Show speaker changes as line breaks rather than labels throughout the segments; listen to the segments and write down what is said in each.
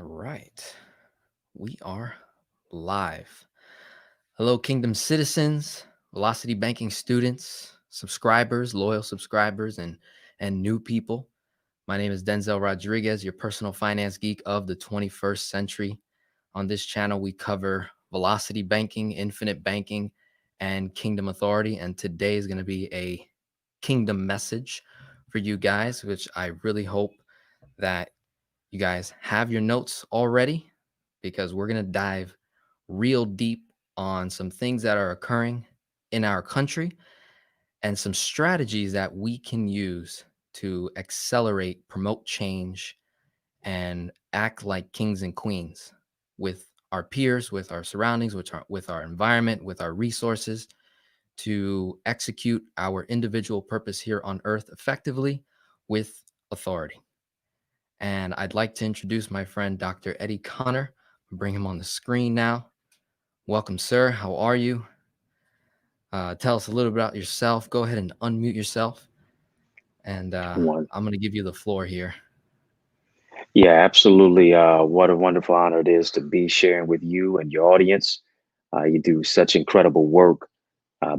right. We are live. Hello, Kingdom citizens, Velocity Banking students, subscribers, loyal subscribers, and new people. My name is Denzel Rodriguez, your personal finance geek of the 21st century. On this channel, we cover velocity banking, infinite banking, and kingdom authority. And today is going to be a kingdom message for you guys, which I really hope that you guys have your notes already, because we're going to dive real deep on some things that are occurring in our country and some strategies that we can use to accelerate, promote change, and act like kings and queens with our peers, with our surroundings, with our environment, with our resources, to execute our individual purpose here on earth effectively with authority. And I'd like to introduce my friend, Dr. Eddie Connor. Bring him on the screen now. Welcome, sir. How are you? Tell us a little bit about yourself. Go ahead and unmute yourself. And
One.
I'm going to give you the floor here.
Yeah, absolutely. What a wonderful honor it is to be sharing with you and your audience. You do such incredible work,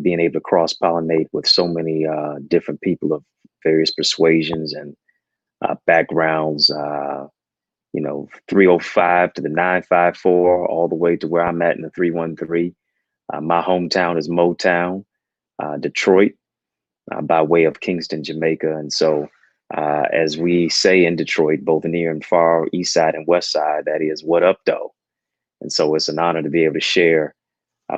being able to cross pollinate with so many different people of various persuasions and backgrounds. 305 to the 954, all the way to where I'm at in the 313. My hometown is Motown, Detroit, by way of Kingston, Jamaica. And so, as we say in Detroit, both near and far, east side and west side, that is what up, though. And so it's an honor to be able to share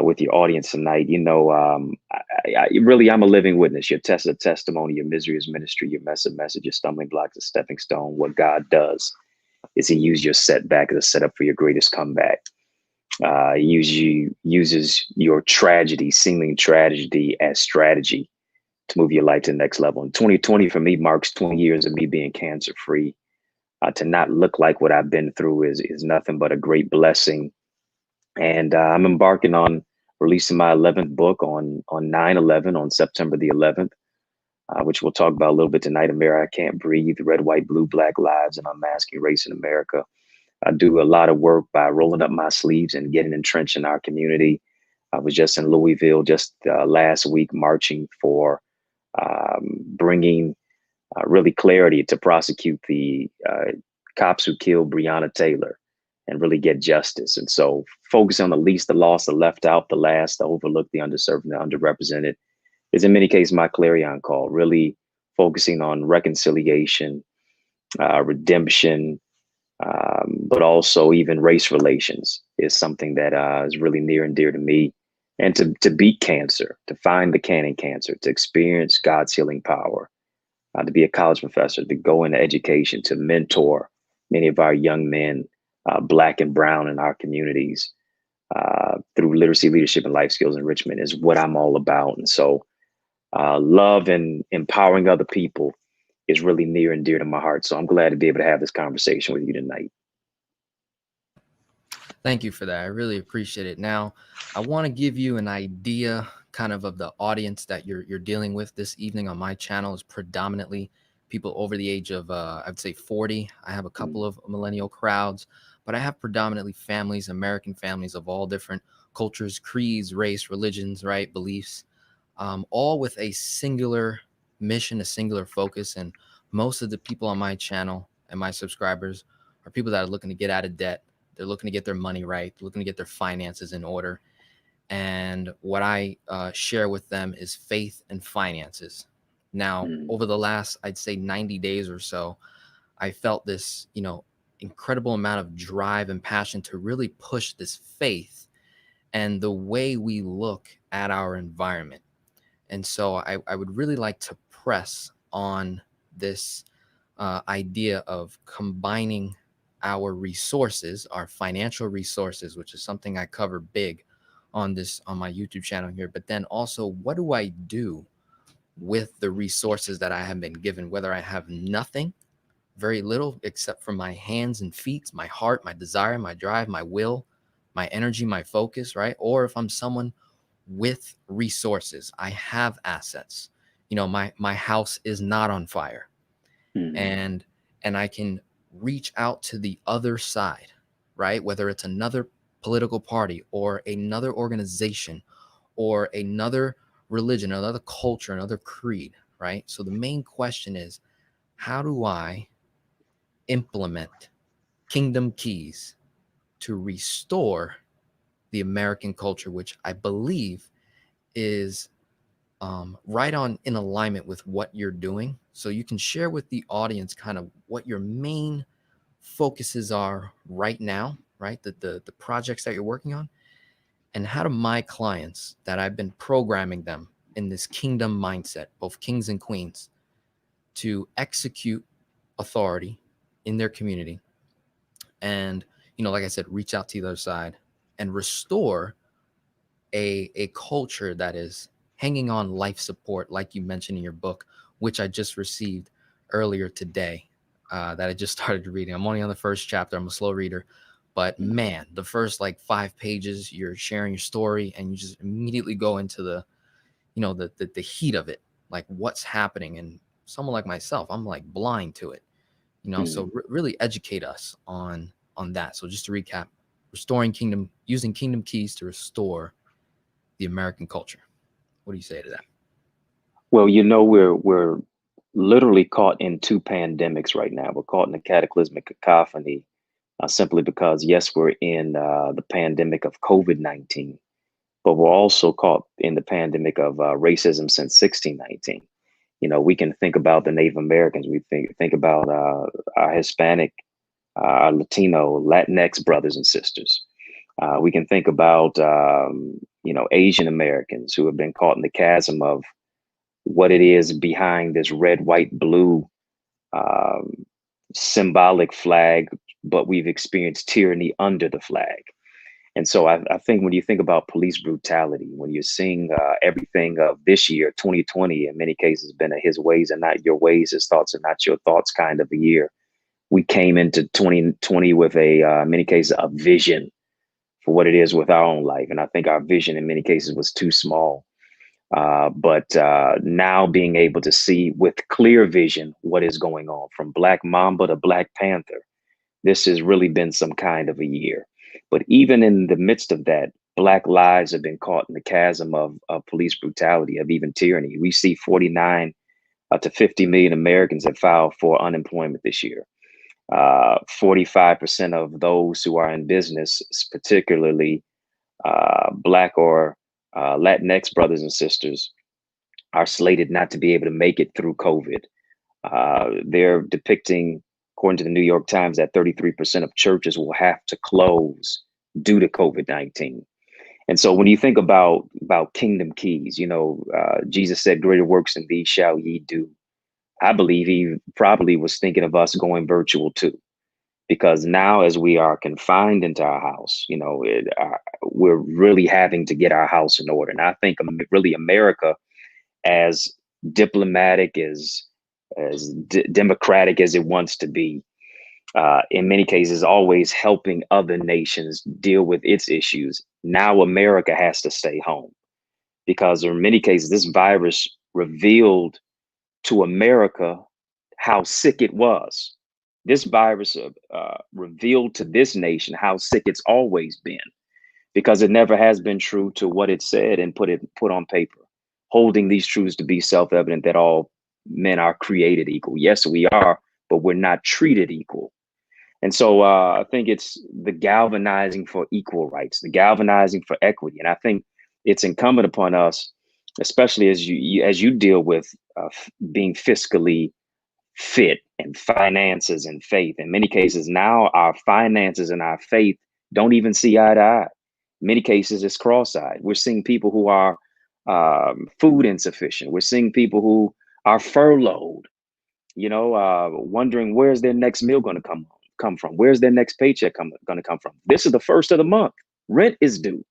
with your audience tonight. Really, I'm a living witness. Your test is a testimony, your misery is ministry, your mess a message, your stumbling block is a stepping stone. What God does is he uses your setback as a setup for your greatest comeback. Uses your tragedy, seeming tragedy, as strategy to move your life to the next level. And 2020 for me marks 20 years of me being cancer free. To not look like what I've been through is nothing but a great blessing. And I'm embarking on releasing my 11th book on 9/11, on September the 11th, which we'll talk about a little bit tonight. America Can't Breathe, Red, White, Blue, Black Lives, and Unmasking Race in America. I do a lot of work by rolling up my sleeves and getting entrenched in our community. I was just in Louisville just last week marching for bringing really clarity to prosecute the cops who killed Breonna Taylor and really get justice. And so focusing on the least, the lost, the left out, the last, the overlooked, the underserved, and the underrepresented is in many cases my clarion call, really focusing on reconciliation, redemption, but also even race relations is something that is really near and dear to me. And to beat cancer, to find the can in cancer, to experience God's healing power, to be a college professor, to go into education, to mentor many of our young men, Black and brown in our communities, through literacy, leadership, and life skills enrichment is what I'm all about. And so love and empowering other people is really near and dear to my heart. So I'm glad to be able to have this conversation with you tonight.
Thank you for that. I really appreciate it. Now, I want to give you an idea kind of the audience that you're dealing with this evening. On my channel is predominantly people over the age of I'd say 40. I have a couple of millennial crowds, but I have predominantly families, American families of all different cultures, creeds, race, religions, right, beliefs, all with a singular mission, a singular focus. And most of the people on my channel and my subscribers are people that are looking to get out of debt. They're looking to get their money right, looking to get their finances in order. And what I share with them is faith and finances. Now,
Mm.
over the last, I'd say 90 days or so, I felt this, incredible amount of drive and passion to really push this faith and the way we look at our environment. And so I would really like to press on this idea of combining our resources, our financial resources, which is something I cover big on my YouTube channel here. But then also, what do I do with the resources that I have been given, whether I have nothing, very little, except for my hands and feet, my heart, my desire, my drive, my will, my energy, my focus, right? Or if I'm someone with resources, I have assets. My house is not on fire,
Mm.
and I can reach out to the other side. right? Whether it's another political party or another organization or another religion, another culture, another creed, right? So the main question is, how do I implement kingdom keys to restore the American culture, which I believe is right on in alignment with what you're doing. So you can share with the audience kind of what your main focuses are right now, right? The projects that you're working on, and how do my clients that I've been programming them in this kingdom mindset, both kings and queens, to execute authority in their community and, like I said, reach out to the other side and restore a culture that is hanging on life support, like you mentioned in your book, which I just received earlier today, that I just started reading. I'm only on the first chapter. I'm a slow reader, but man, the first like 5 pages, you're sharing your story and you just immediately go into the heat of it, like what's happening. And someone like myself, I'm like blind to it, so really educate us on that. So just to recap, using kingdom keys to restore the American culture. What do you say to that?
Well, we're literally caught in two pandemics right now. We're caught in a cataclysmic cacophony, simply because, yes, we're in the pandemic of COVID-19, but we're also caught in the pandemic of racism since 1619. We can think about the Native Americans. We think about our Hispanic, our Latino, Latinx brothers and sisters. We can think about Asian Americans who have been caught in the chasm of what it is behind this red, white, blue um, symbolic flag, but we've experienced tyranny under the flag. And so I think when you think about police brutality, when you're seeing everything of this year, 2020, in many cases, been a his ways and not your ways, his thoughts are not your thoughts kind of a year. We came into 2020 with in many cases, a vision for what it is with our own life. And I think our vision in many cases was too small. But now being able to see with clear vision what is going on, from Black Mamba to Black Panther, this has really been some kind of a year. But even in the midst of that, Black lives have been caught in the chasm of police brutality, of even tyranny. We see 49 to 50 million Americans have filed for unemployment this year. 45% of those who are in business, particularly Black or Latinx brothers and sisters, are slated not to be able to make it through COVID. They're depicting, according to the New York Times, that 33% of churches will have to close due to COVID-19. And so when you think about kingdom keys, Jesus said, "Greater works than these shall ye do." I believe he probably was thinking of us going virtual too, because now as we are confined into our house, we're really having to get our house in order. And I think really America, as diplomatic, as democratic as it wants to be, in many cases, always helping other nations deal with its issues. Now America has to stay home, because in many cases, this virus revealed to America how sick it was. This virus revealed to this nation how sick it's always been, because it never has been true to what it said and put on paper, holding these truths to be self-evident that all men are created equal. Yes, we are, but we're not treated equal. And so I think it's the galvanizing for equal rights, the galvanizing for equity. And I think it's incumbent upon us, especially as you deal with being fiscally fit and finances and faith. In many cases now, our finances and our faith don't even see eye to eye. In many cases, it's cross-eyed. We're seeing people who are food insufficient. We're seeing people who are furloughed, wondering where's their next meal going to come from? Where's their next paycheck going to come from? This is the first of the month. Rent is due.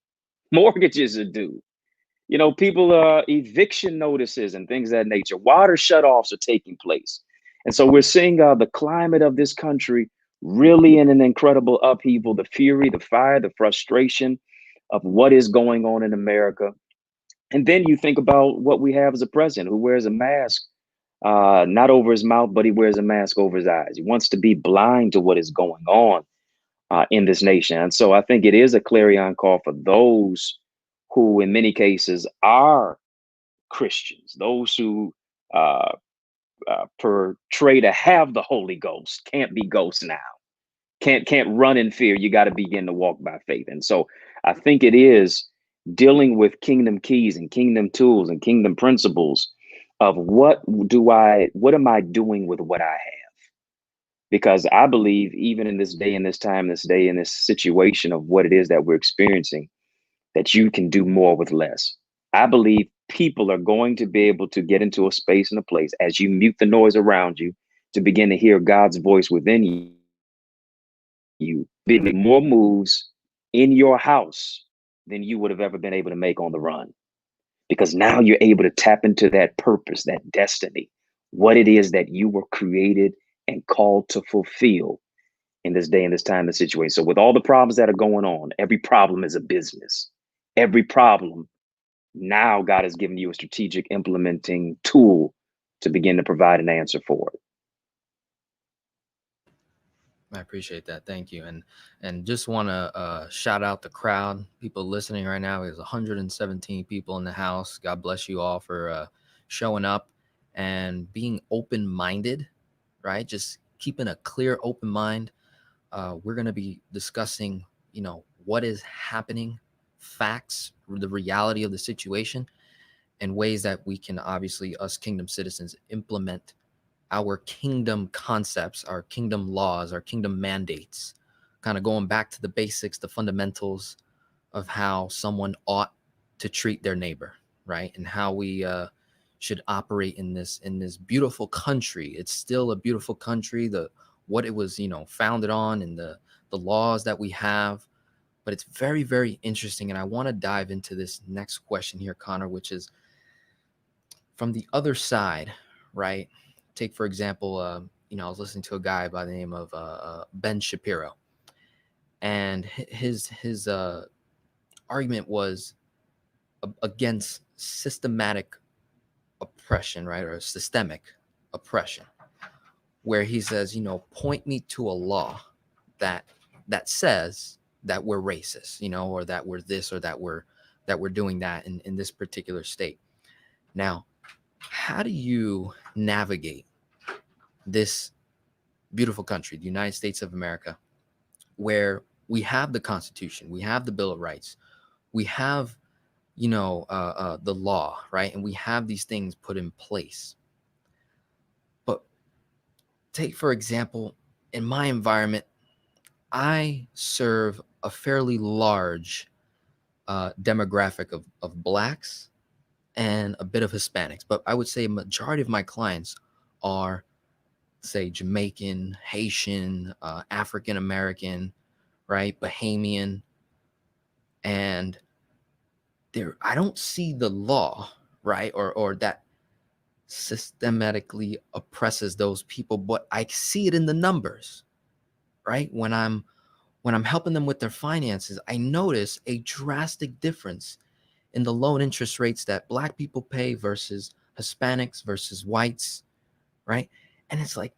Mortgages are due. People, eviction notices and things of that nature. Water shutoffs are taking place. And so we're seeing the climate of this country really in an incredible upheaval, the fury, the fire, the frustration of what is going on in America. And then you think about what we have as a president who wears a mask, not over his mouth, but he wears a mask over his eyes. He wants to be blind to what is going on. in this nation. And so I think it is a clarion call for those who, in many cases, are Christians, those who uh, portray to have the Holy Ghost, can't be ghosts now, can't run in fear. You got to begin to walk by faith. And so I think it is dealing with kingdom keys and kingdom tools and kingdom principles of what am I doing with what I have? Because I believe even in this day, in this time, this day, in this situation of what it is that we're experiencing, that you can do more with less. I believe people are going to be able to get into a space and a place as you mute the noise around you to begin to hear God's voice within you, make more moves in your house than you would have ever been able to make on the run. Because now you're able to tap into that purpose, that destiny, what it is that you were created and called to fulfill in this day and this time and situation. So with all the problems that are going on, every problem is a business. Every problem, now God has given you a strategic implementing tool to begin to provide an answer for it.
I appreciate that. Thank you. And just want to shout out the crowd, people listening right now. There's 117 people in the house. God bless you all for showing up and being open-minded, right? Just keeping a clear, open mind. We're going to be discussing, what is happening, facts, the reality of the situation, and ways that we can obviously, us kingdom citizens, implement our kingdom concepts, our kingdom laws, our kingdom mandates, kind of going back to the basics, the fundamentals of how someone ought to treat their neighbor, right? And how we should operate in this beautiful country. It's still a beautiful country. What it was, founded on, and the laws that we have. But it's very, very interesting. And I want to dive into this next question here, Connor, which is from the other side, right? Take, for example, I was listening to a guy by the name of Ben Shapiro, and his argument was against systematic oppression, right, or systemic oppression, where he says, point me to a law that says that we're racist, or that we're this, or that we're doing that in this particular state. Now, how do you navigate this beautiful country, the United States of America, where we have the Constitution, we have the Bill of Rights, we have, the law, right? And we have these things put in place. But take, for example, in my environment, I serve a fairly large demographic of Blacks and a bit of Hispanics. But I would say a majority of my clients are, say, Jamaican, Haitian, African American, right, Bahamian, and I don't see the law, right, or that systematically oppresses those people, but I see it in the numbers, right? When I'm helping them with their finances, I notice a drastic difference in the loan interest rates that Black people pay versus Hispanics versus whites, right? And it's like,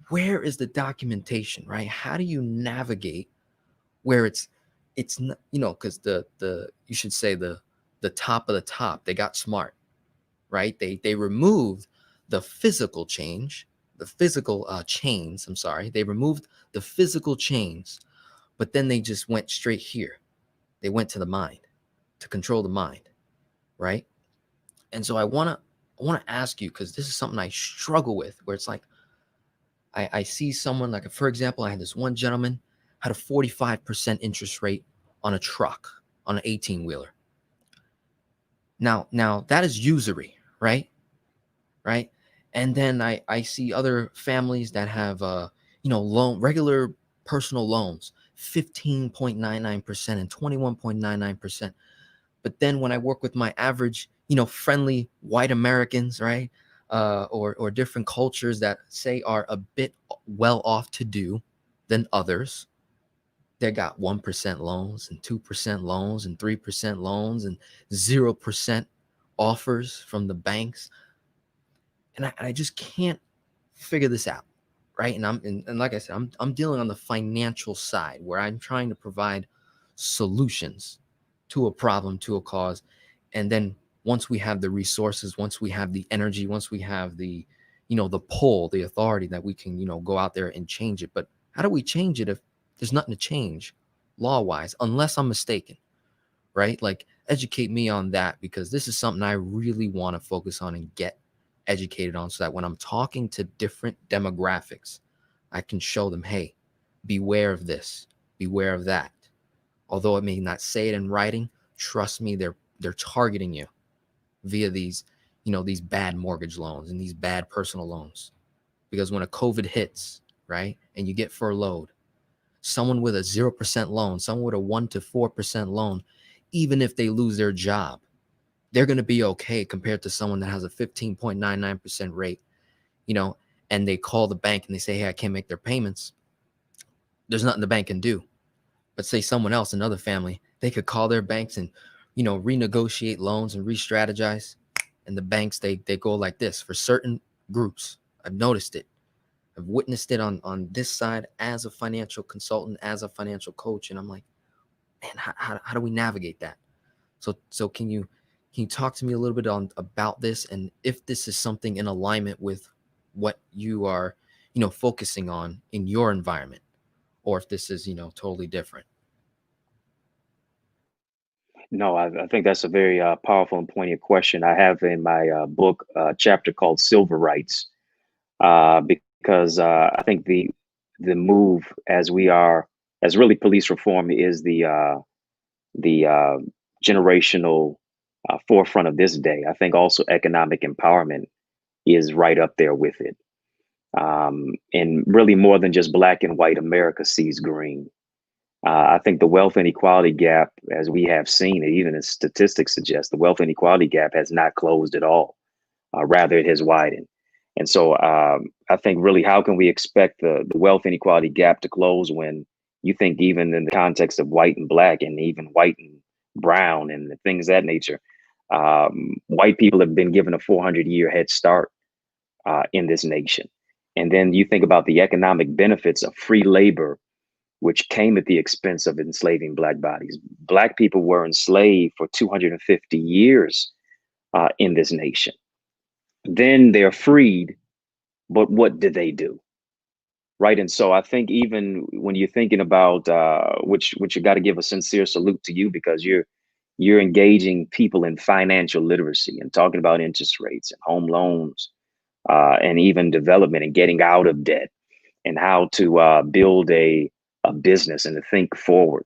where is the documentation, right? How do you navigate where it's not, because the you should say the top of the top, they got smart, right? They removed the physical change, the physical chains. I'm sorry, they removed the physical chains, but then they just went straight here. They went to the mind, to control the mind, right? And so I wanna ask you, because this is something I struggle with, where it's like I see someone, like, for example, I had this one gentleman had a 45% interest rate on a truck, on an 18-wheeler. Now that is usury, right? Right. And then I see other families that have regular personal loans, 15.99% and 21.99%. But then when I work with my average, friendly white Americans, right, or different cultures that say are a bit well off to do than others, they got 1% loans and 2% loans and 3% loans and 0% offers from the banks. And I just can't figure this out. right? And like I said, I'm dealing on the financial side where I'm trying to provide solutions to a problem, to a cause. And then once we have the resources, once we have the energy, once we have the, the pull, the authority that we can, go out there and change it. But how do we change it if there's nothing to change law wise, unless I'm mistaken, right? Like, educate me on that, because this is something I really want to focus on and get educated on, so that when I'm talking to different demographics, I can show them, hey, beware of this, beware of that. Although it may not say it in writing, trust me, they're targeting you via these, these bad mortgage loans and these bad personal loans. Because when a COVID hits, right, and you get furloughed, someone with a 0% loan, someone with a 1 to 4% loan, even if they lose their job, they're going to be okay compared to someone that has a 15.99% rate, and they call the bank and they say, hey, I can't make their payments. There's nothing the bank can do. But say someone else, another family, they could call their banks and, renegotiate loans and re-strategize. And the banks, they go like this for certain groups. I've noticed it. I've witnessed it on this side as a financial consultant, as a financial coach. And I'm like, man, how do we navigate that? So can you talk to me a little bit about this, and if this is something in alignment with what you are, focusing on in your environment, or if this is, totally different.
No, I think that's a very powerful and poignant question. I have in my book a chapter called Silver Rights, because I think the move as we are as really police reform is the generational forefront of this day. I think also economic empowerment is right up there with it, and really more than just black and white. America sees green. I think the wealth inequality gap, as we have seen, and even as statistics suggest, the wealth inequality gap has not closed at all. Rather, it has widened. And so I think really, how can we expect the wealth inequality gap to close when you think even in the context of white and black and even white and brown and the things of that nature, white people have been given a 400-year head start in this nation. And then you think about the economic benefits of free labor, which came at the expense of enslaving black bodies. Black people were enslaved for 250 years in this nation. Then they're freed, but what did they do? Right. And so I think even when you're thinking about which you got to give a sincere salute to you, because you're engaging people in financial literacy and talking about interest rates and home loans, and even development and getting out of debt and how to build a business and to think forward.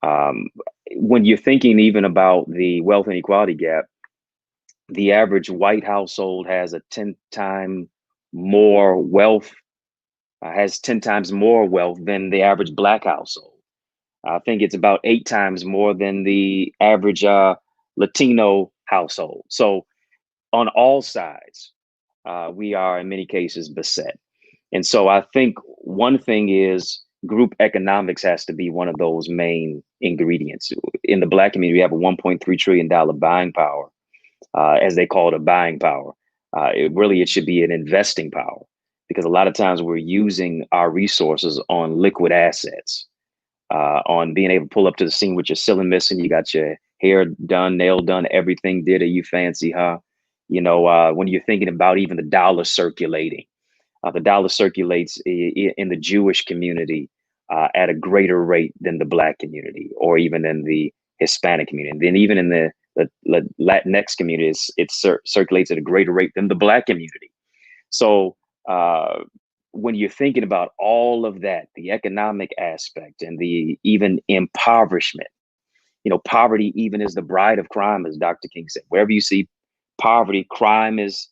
Um, when you're thinking even about the wealth inequality gap, the average white household has a 10 time more wealth, has 10 times more wealth than the average black household. I think it's about 8 times more than the average Latino household. So on all sides, we are in many cases beset. And so I think one thing is group economics has to be one of those main ingredients. In the black community, we have a $1.3 trillion buying power, as they call it, a buying power. It should be an investing power, because a lot of times we're using our resources on liquid assets, on being able to pull up to the scene with your ceiling missing. You got your hair done, nail done, everything did. Are you fancy, huh? When you're thinking about even the dollar circulating, the dollar circulates in the Jewish community at a greater rate than the black community, or even in the Hispanic community. And then even in the Latinx community, it circulates at a greater rate than the black community. So when you're thinking about all of that, the economic aspect and the even impoverishment, poverty even is the bride of crime, as Dr. King said. Wherever you see poverty, crime is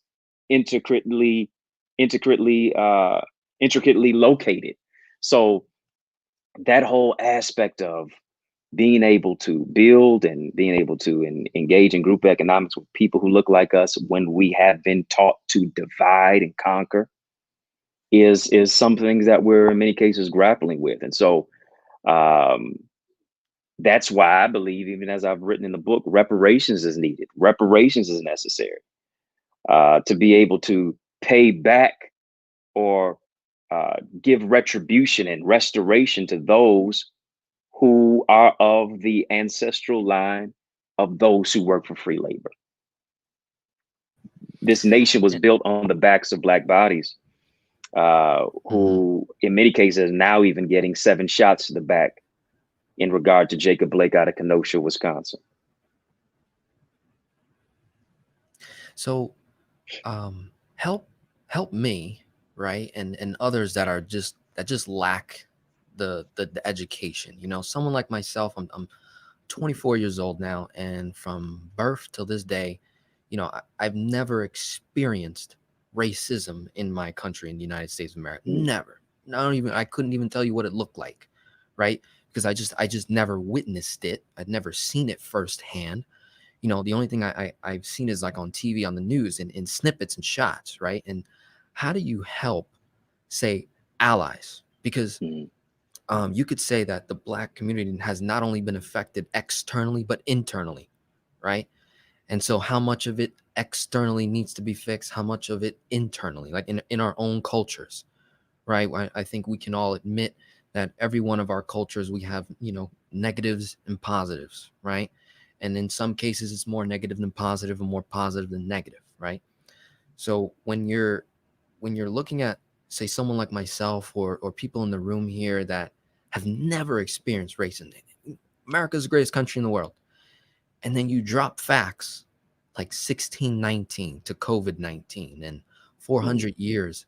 intricately intricately located. So that whole aspect of being able to build and being able to engage in group economics with people who look like us, when we have been taught to divide and conquer, is some things that we're in many cases grappling with. And so that's why I believe, even as I've written in the book, reparations is needed. Reparations is necessary to be able to pay back, or give retribution and restoration to those who are of the ancestral line of those who work for free labor. This nation was
And,
built on the backs of Black bodies,
mhm.
who in many cases are now even getting 7 shots to the back in regard to Jacob Blake out of Kenosha, Wisconsin.
So help me, right, and others that are just lack the education. Someone like myself, I'm 24 years old now, and from birth till this day, I've never experienced racism in my country, in the United States of America.
Mm,
Never. I couldn't even tell you what it looked like, right? Because I just never witnessed it. I'd never seen it firsthand. The only thing I've seen is like on TV, on the news, and in snippets and shots, right? And how do you help, say, allies? Because
mm,
you could say that the Black community has not only been affected externally, but internally, right? And so how much of it externally needs to be fixed, how much of it internally, like in our own cultures, right? I think we can all admit that every one of our cultures, we have, negatives and positives, right? And in some cases, it's more negative than positive and more positive than negative, right? So when you're looking at, say, someone like myself or people in the room here that have never experienced racism, America's the greatest country in the world, and then you drop facts like 1619 to COVID-19 and
mm,
400 years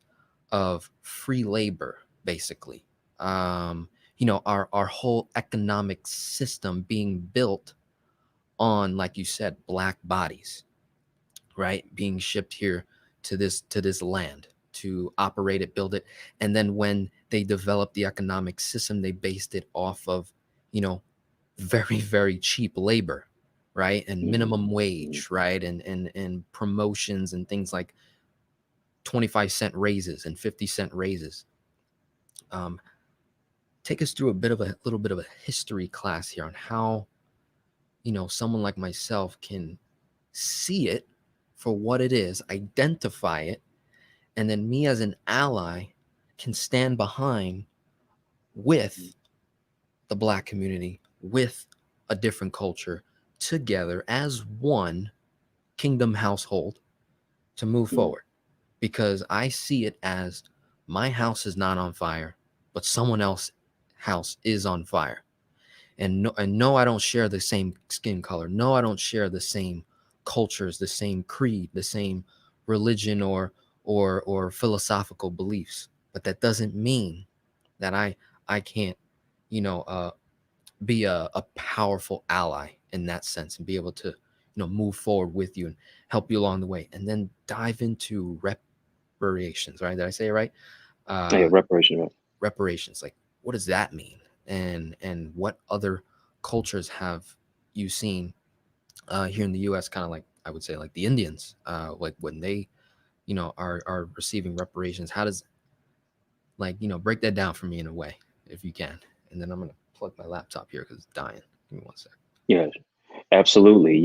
of free labor, basically. Our whole economic system being built on, like you said, Black bodies, right? Being shipped here to this land to operate it, build it. And then when they developed the economic system, they based it off of, you know, very, very cheap labor, right? And
mm,
minimum
mm.
wage, right? And promotions and things like 25-cent raises and 50-cent raises. Um, Take us through a little bit of a history class here on how, someone like myself can see it for what it is, identify it, and then me as an ally can stand behind with the Black community, with a different culture, together as one kingdom household to move
Mm.
forward. Because I see it as my house is not on fire, but someone else's house is on fire. And no, I don't share the same skin color. No, I don't share the same cultures, the same creed, the same religion or philosophical beliefs. But that doesn't mean that I can't, you know, uh, be a powerful ally in that sense and be able to, move forward with you and help you along the way. And then dive into reparations, right? Did I say it right?
Yeah,
Uh,
reparation, right?
Reparations, like, what does that mean? And what other cultures have you seen here in the US, kind of like, I would say, like the Indians, like when they, are receiving reparations? How does, like, break that down for me in a way, if you can. And then I'm gonna plug my laptop here because it's dying. Give me one sec.
Yes, absolutely.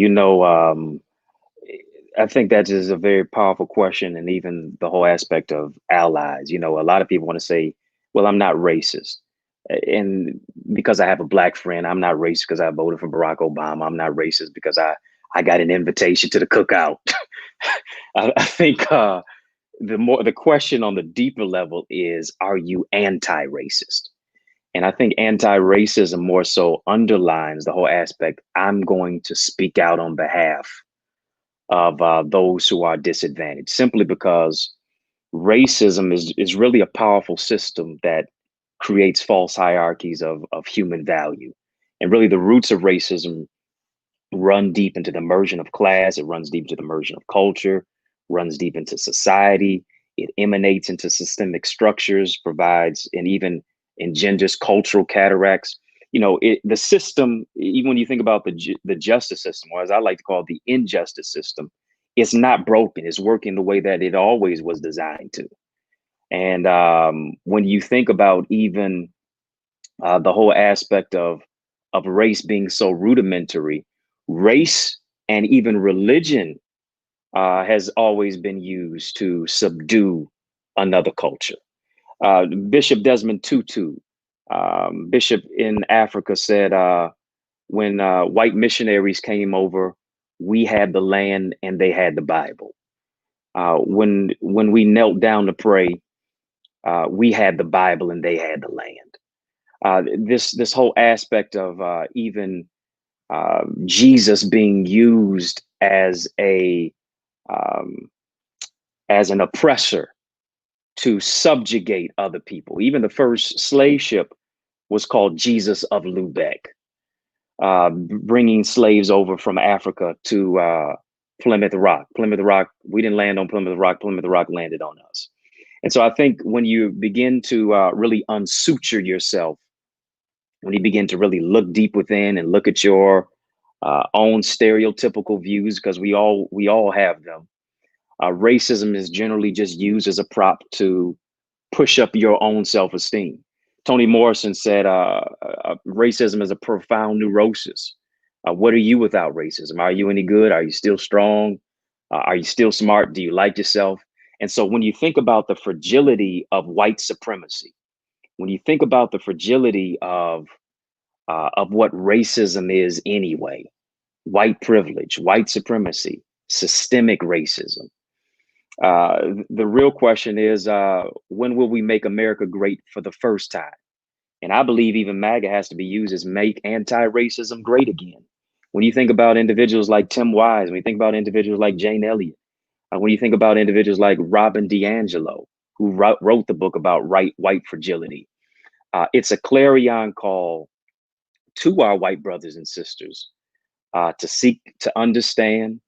I think that is a very powerful question, and even the whole aspect of allies. A lot of people want to say, "Well, I'm not racist," and because I have a Black friend, I'm not racist because I voted for Barack Obama. I'm not racist because I got an invitation to the cookout. I think the question on the deeper level is, are you anti-racist? And I think anti-racism more so underlines the whole aspect. I'm going to speak out on behalf of those who are disadvantaged, simply because racism is really a powerful system that creates false hierarchies of human value. And really, the roots of racism run deep into the immersion of class. It runs deep into the immersion of culture, runs deep into society. It emanates into systemic structures, provides and even engenders cultural cataracts. The system, even when you think about the justice system, or as I like to call it, the injustice system, it's not broken. It's working the way that it always was designed to. And when you think about even the whole aspect of race being so rudimentary, race and even religion has always been used to subdue another culture. Bishop Desmond Tutu, bishop in Africa, said, when white missionaries came over, we had the land and they had the Bible. When we knelt down to pray, we had the Bible and they had the land. This whole aspect of even Jesus being used um, as an oppressor to subjugate other people. Even the first slave ship was called Jesus of Lubeck, bringing slaves over from Africa to Plymouth Rock. Plymouth Rock, we didn't land on Plymouth Rock. Plymouth Rock landed on us. And so I think when you begin to really unsuture yourself, when you begin to really look deep within and look at your own stereotypical views, because we all have them. Racism is generally just used as a prop to push up your own self-esteem. Toni Morrison said, racism is a profound neurosis. What are you without racism? Are you any good? Are you still strong? Are you still smart? Do you like yourself? And so when you think about the fragility of white supremacy, when you think about the fragility of what racism is anyway, white privilege, white supremacy, systemic racism, the real question is, when will we make America great for the first time? And I believe even MAGA has to be used as make anti-racism great again. When you think about individuals like Tim Wise, when you think about individuals like Jane Elliott, when you think about individuals like Robin DiAngelo, who wrote the book about white fragility, it's a clarion call to our white brothers and sisters to seek to understand,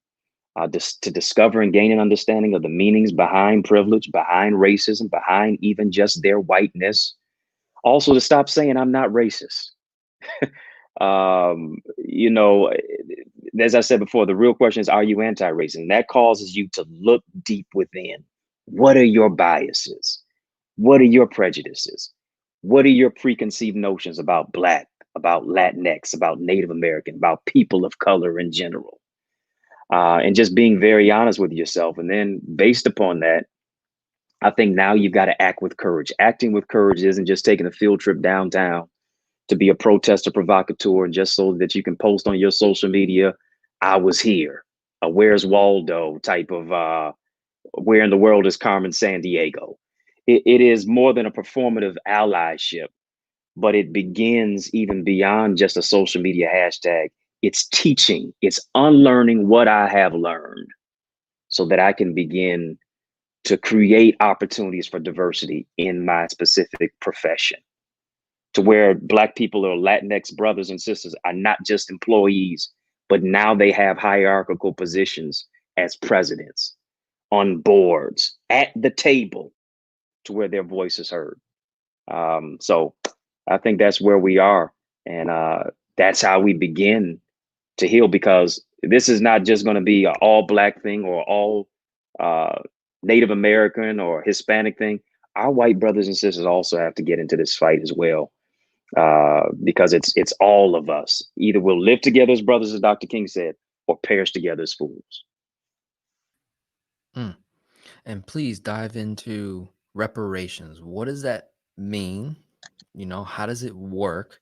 to discover and gain an understanding of the meanings behind privilege, behind racism, behind even just their whiteness. Also, to stop saying I'm not racist. You know, as I said before, the real question is, are you anti-racist? And that causes you to look deep within. What are your biases? What are your prejudices? What are your preconceived notions about Black, about Latinx, about Native American, about people of color in general? And just being very honest with yourself. And then based upon that, I think now you've got to act with courage. Acting with courage isn't just taking a field trip downtown to be a protester provocateur and just so that you can post on your social media, I was here, a where's Waldo type of where in the world is Carmen Sandiego. It is more than a performative allyship, but it begins even beyond just a social media hashtag. It's teaching, it's unlearning what I have learned so that I can begin to create opportunities for diversity in my specific profession, to where Black people or Latinx brothers and sisters are not just employees, but now they have hierarchical positions as presidents, on boards, at the table, to where their voice is heard. So I think that's where we are. And that's how we begin to heal, because this is not just going to be an all Black thing or all Native American or Hispanic thing. Our white brothers and sisters also have to get into this fight as well, because it's all of us. Either we'll live together as brothers, as Dr. King said, or perish together as fools.
Mm. And please dive into reparations. What does that mean? How does it work?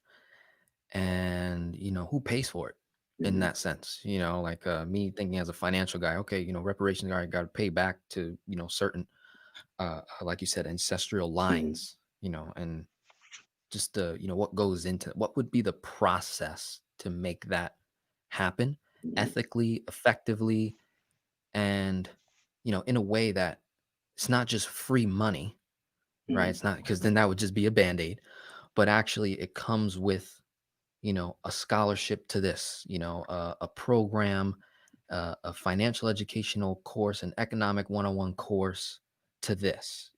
And, who pays for it in
Mhm.
that sense? Like me thinking as a financial guy, okay, reparations guy got to pay back to, certain, like you said, ancestral
Mhm.
lines, and just what goes into what would be the process to make that happen
Mhm.
ethically, effectively, and, in a way that it's not just free money, right?
Mhm.
It's not, because then that would just be a band-aid, but actually it comes with, a scholarship to this, a program, a financial educational course, an economic 101 course to this,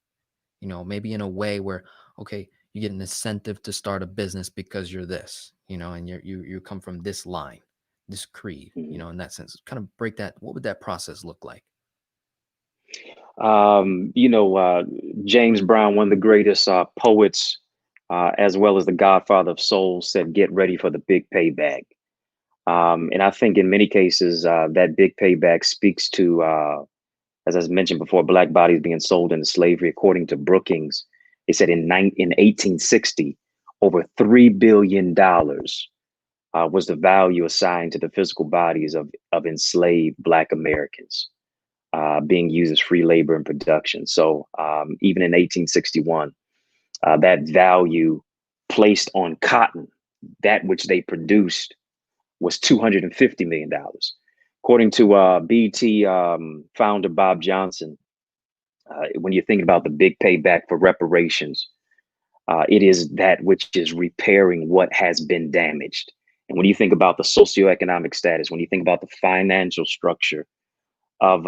maybe in a way where, okay, you get an incentive to start a business because you're this, and you come from this line, this creed,
Mhm.
in that sense. Kind of break that. What would that process look like?
You know, James Brown, one of the greatest poets, as well as the godfather of soul, said, "Get ready for the big payback." And I think in many cases, that big payback speaks to, as I mentioned before, Black bodies being sold into slavery, according to Brookings. It said in 1860, over $3 billion was the value assigned to the physical bodies of enslaved Black Americans being used as free labor in production. So even in 1861, that value placed on cotton, that which they produced, was $250 million. According to BT founder Bob Johnson, when you're thinking about the big payback for reparations, it is that which is repairing what has been damaged. And when you think about the socioeconomic status, when you think about the financial structure of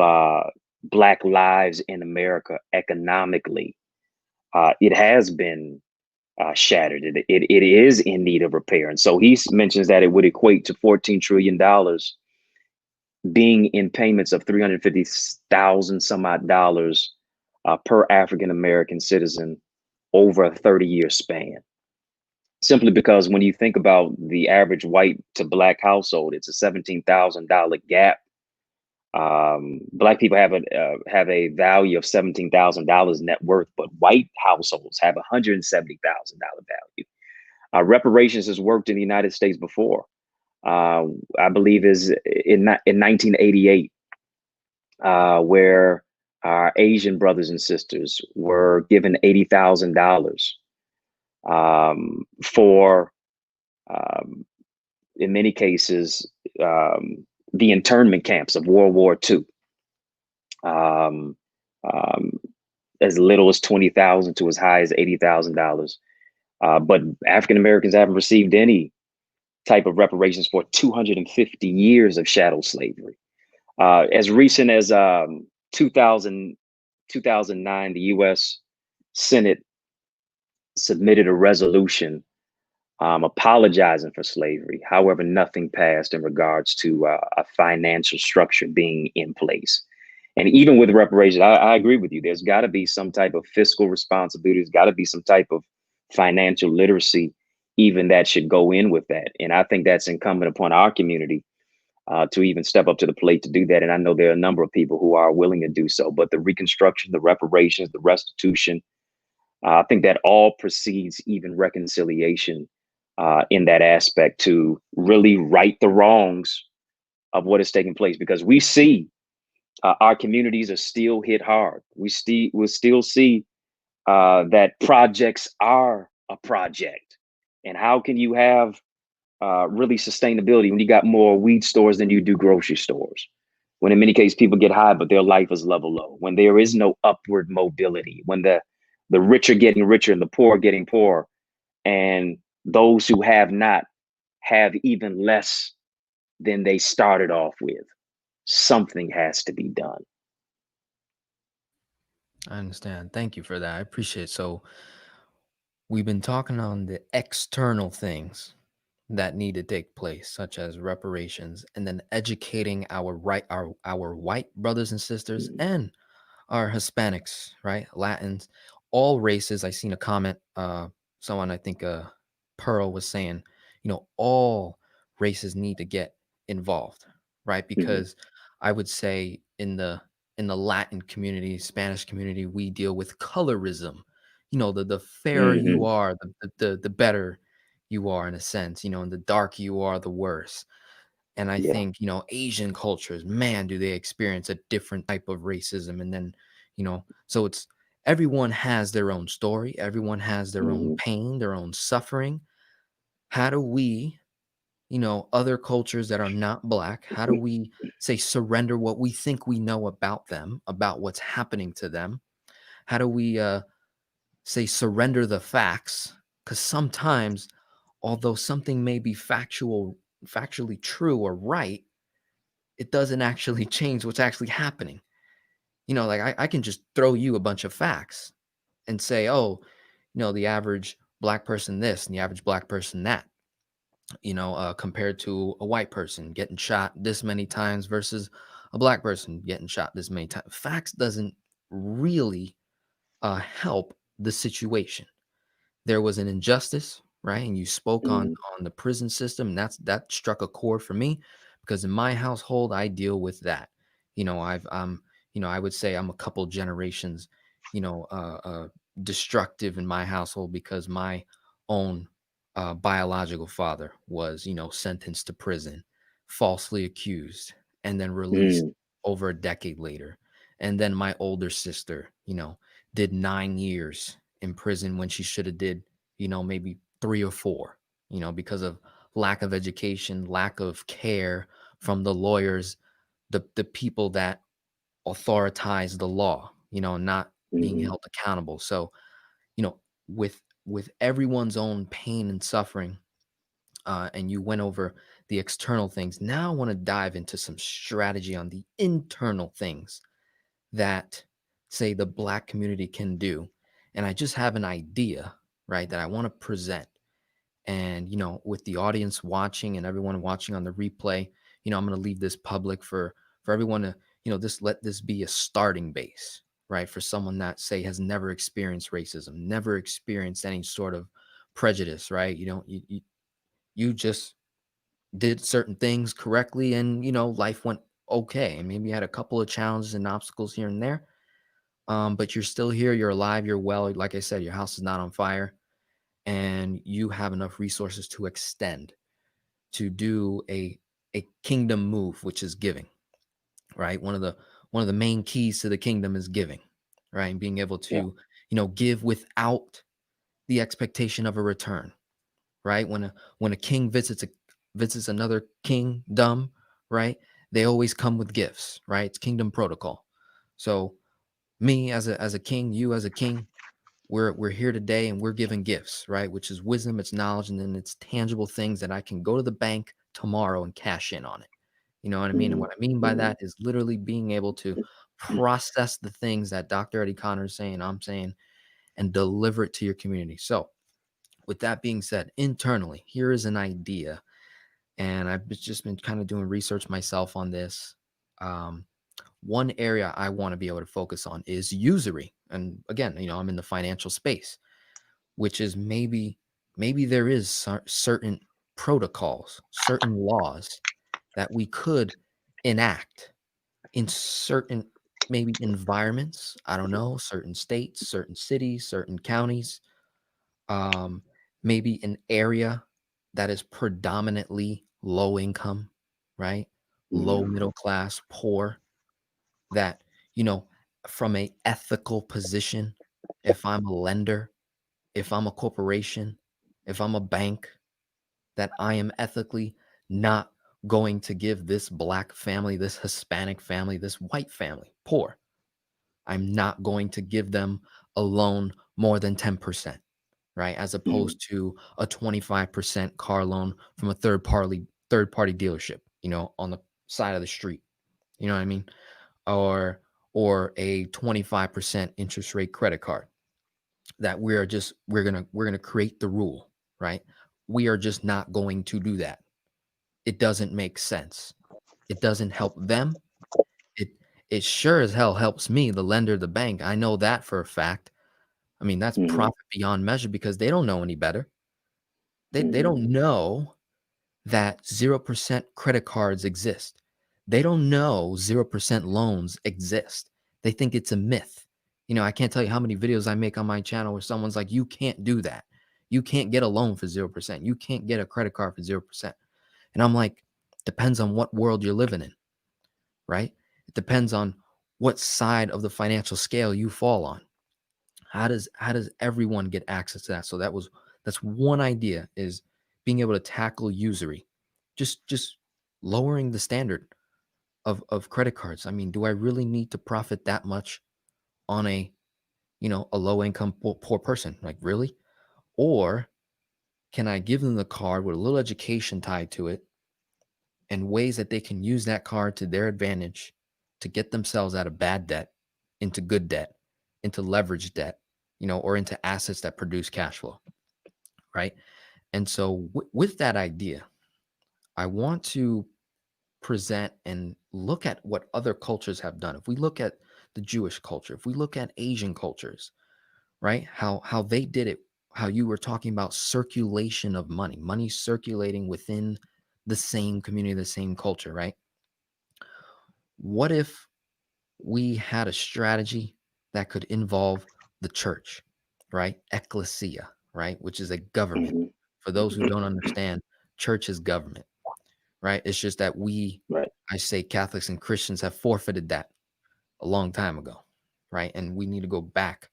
Black lives in America economically, it has been shattered. It is in need of repair. And so he mentions that it would equate to $14 trillion being in payments of 350,000 some odd dollars per African American citizen over a 30-year span. Simply because when you think about the average white to Black household, it's a $17,000 gap. Black people have a value of $17,000 net worth, but white households have $170,000 value. Reparations has worked in the United States before. I believe is in 1988, where our Asian brothers and sisters were given $80,000 for, in many cases, the internment camps of World War II. As little as $20,000 to as high as $80,000. But African Americans haven't received any type of reparations for 250 years of chattel slavery. As recent as 2009, the U.S. Senate submitted a resolution apologizing for slavery. However, nothing passed in regards to a financial structure being in place. And even with reparations, I agree with you. There's got to be some type of fiscal responsibility. There's got to be some type of financial literacy, even that should go in with that. And I think that's incumbent upon our community to even step up to the plate to do that. And I know there are a number of people who are willing to do so. But the reconstruction, the reparations, the restitution, I think that all precedes even reconciliation in that aspect to really right the wrongs of what is taking place, because we see our communities are still hit hard. We'll still see that projects are a project. And how can you have really sustainability when you got more weed stores than you do grocery stores? When in many cases people get high, but their life is level low. When there is no upward mobility, when the rich are getting richer and the poor are getting poorer, and those who have not have even less than they started off with. Something has to be done.
I understand. Thank you for that. I appreciate it. So we've been talking on the external things that need to take place, such as reparations, and then educating our white brothers and sisters and our Hispanics, right? Latins, all races. I seen a comment, someone, I think Pearl was saying, all races need to get involved, right? Because I would say in the Latin community, Spanish community, we deal with colorism. The fairer you are, the better you are, in a sense. And the darker you are, the worse. And I
Yeah.
think, Asian cultures, man, do they experience a different type of racism. And then, so it's everyone has their own story, everyone has their own pain, their own suffering. How do we, other cultures that are not Black, how do we say surrender what we think we know about them, about what's happening to them? How do we say surrender the facts? Because sometimes, although something may be factually true or right, it doesn't actually change what's actually happening. Like I can just throw you a bunch of facts and say, oh, the average Black person this and the average Black person that, compared to a white person getting shot this many times versus a Black person getting shot this many times. Facts doesn't really help the situation. There was an injustice, right? And you spoke on the prison system, and that struck a chord for me, because in my household I deal with that. I would say I'm a couple generations, destructive in my household because my own biological father was, sentenced to prison, falsely accused, and then released
Mm,
over a decade later. And then my older sister, did 9 years in prison when she should have did, maybe 3 or 4, because of lack of education, lack of care from the lawyers, the people that authoritize the law, not being
mhm,
held accountable. So, you know, with everyone's own pain and suffering, and you went over the external things. Now I want to dive into some strategy on the internal things that, say, the Black community can do. And I just have an idea, right, that I want to present. And, with the audience watching and everyone watching on the replay, I'm going to leave this public for everyone to, just let this be a starting base, right? For someone that, say, has never experienced racism, never experienced any sort of prejudice, right? You just did certain things correctly, and life went okay. And maybe you had a couple of challenges and obstacles here and there. But you're still here, you're alive, you're well. Like I said, your house is not on fire, and you have enough resources to extend, to do a kingdom move, which is giving, right? One of the main keys to the kingdom is giving, right? And being able
yeah.
to, give without the expectation of a return, right? When a king visits another kingdom, right? They always come with gifts, right? It's kingdom protocol. So me as a king, you as a king, we're here today and we're giving gifts, right? Which is wisdom, it's knowledge, and then it's tangible things that I can go to the bank tomorrow and cash in on it. You know what I mean? And
Mhm,
what I mean by
mhm,
that is literally being able to process the things that Dr. Eddie Connor is saying, I'm saying, and deliver it to your community. So, with that being said, internally, here is an idea. And I've just been kind of doing research myself on this. Um, One area I want to be able to focus on is usury. And again, I'm in the financial space, which is maybe there is certain protocols, certain laws that we could enact in certain, maybe, environments. I don't know, certain states, certain cities, certain counties, um, maybe an area that is predominantly low income, right? Low
mhm,
middle class, poor, that, you know, from a ethical position, if I'm a lender, if I'm a corporation, if I'm a bank, that I am ethically not going to give this Black family, this Hispanic family, this white family, poor. I'm not going to give them a loan more than 10%, right? As
mhm,
opposed to a 25% car loan from a third party dealership, on the side of the street. You know what I mean? Or a 25% interest rate credit card, that we're going to create the rule, right? We are just not going to do that. It doesn't make sense. It doesn't help them. It it sure as hell helps me, the lender, the bank. I know that for a fact. I mean, that's
mhm,
profit beyond measure because they don't know any better. They
mhm,
don't know that 0% credit cards exist. They don't know 0% loans exist. They think it's a myth. I can't tell you how many videos I make on my channel where someone's like, "You can't do that. You can't get a loan for 0%. You can't get a credit card for 0%." And I'm like, depends on what world you're living in, right? It depends on what side of the financial scale you fall on. How does everyone get access to that? So that's one idea, is being able to tackle usury, just lowering the standard of credit cards. I mean, do I really need to profit that much on a low income poor person? Like, really? Or can I give them the card with a little education tied to it, and ways that they can use that card to their advantage to get themselves out of bad debt into good debt, into leveraged debt, or into assets that produce cash flow, right? And so, with that idea, I want to present and look at what other cultures have done. If we look at the Jewish culture, if we look at Asian cultures, right? How they did it, how you were talking about circulation of money circulating within the same community, the same culture, right? What if we had a strategy that could involve the church? right? Ecclesia, right? Which is a government.
Hmm.
For those who don't understand, church is government, right? It's just that
Right.
I say Catholics and Christians have forfeited that a long time ago, right? And we need to go back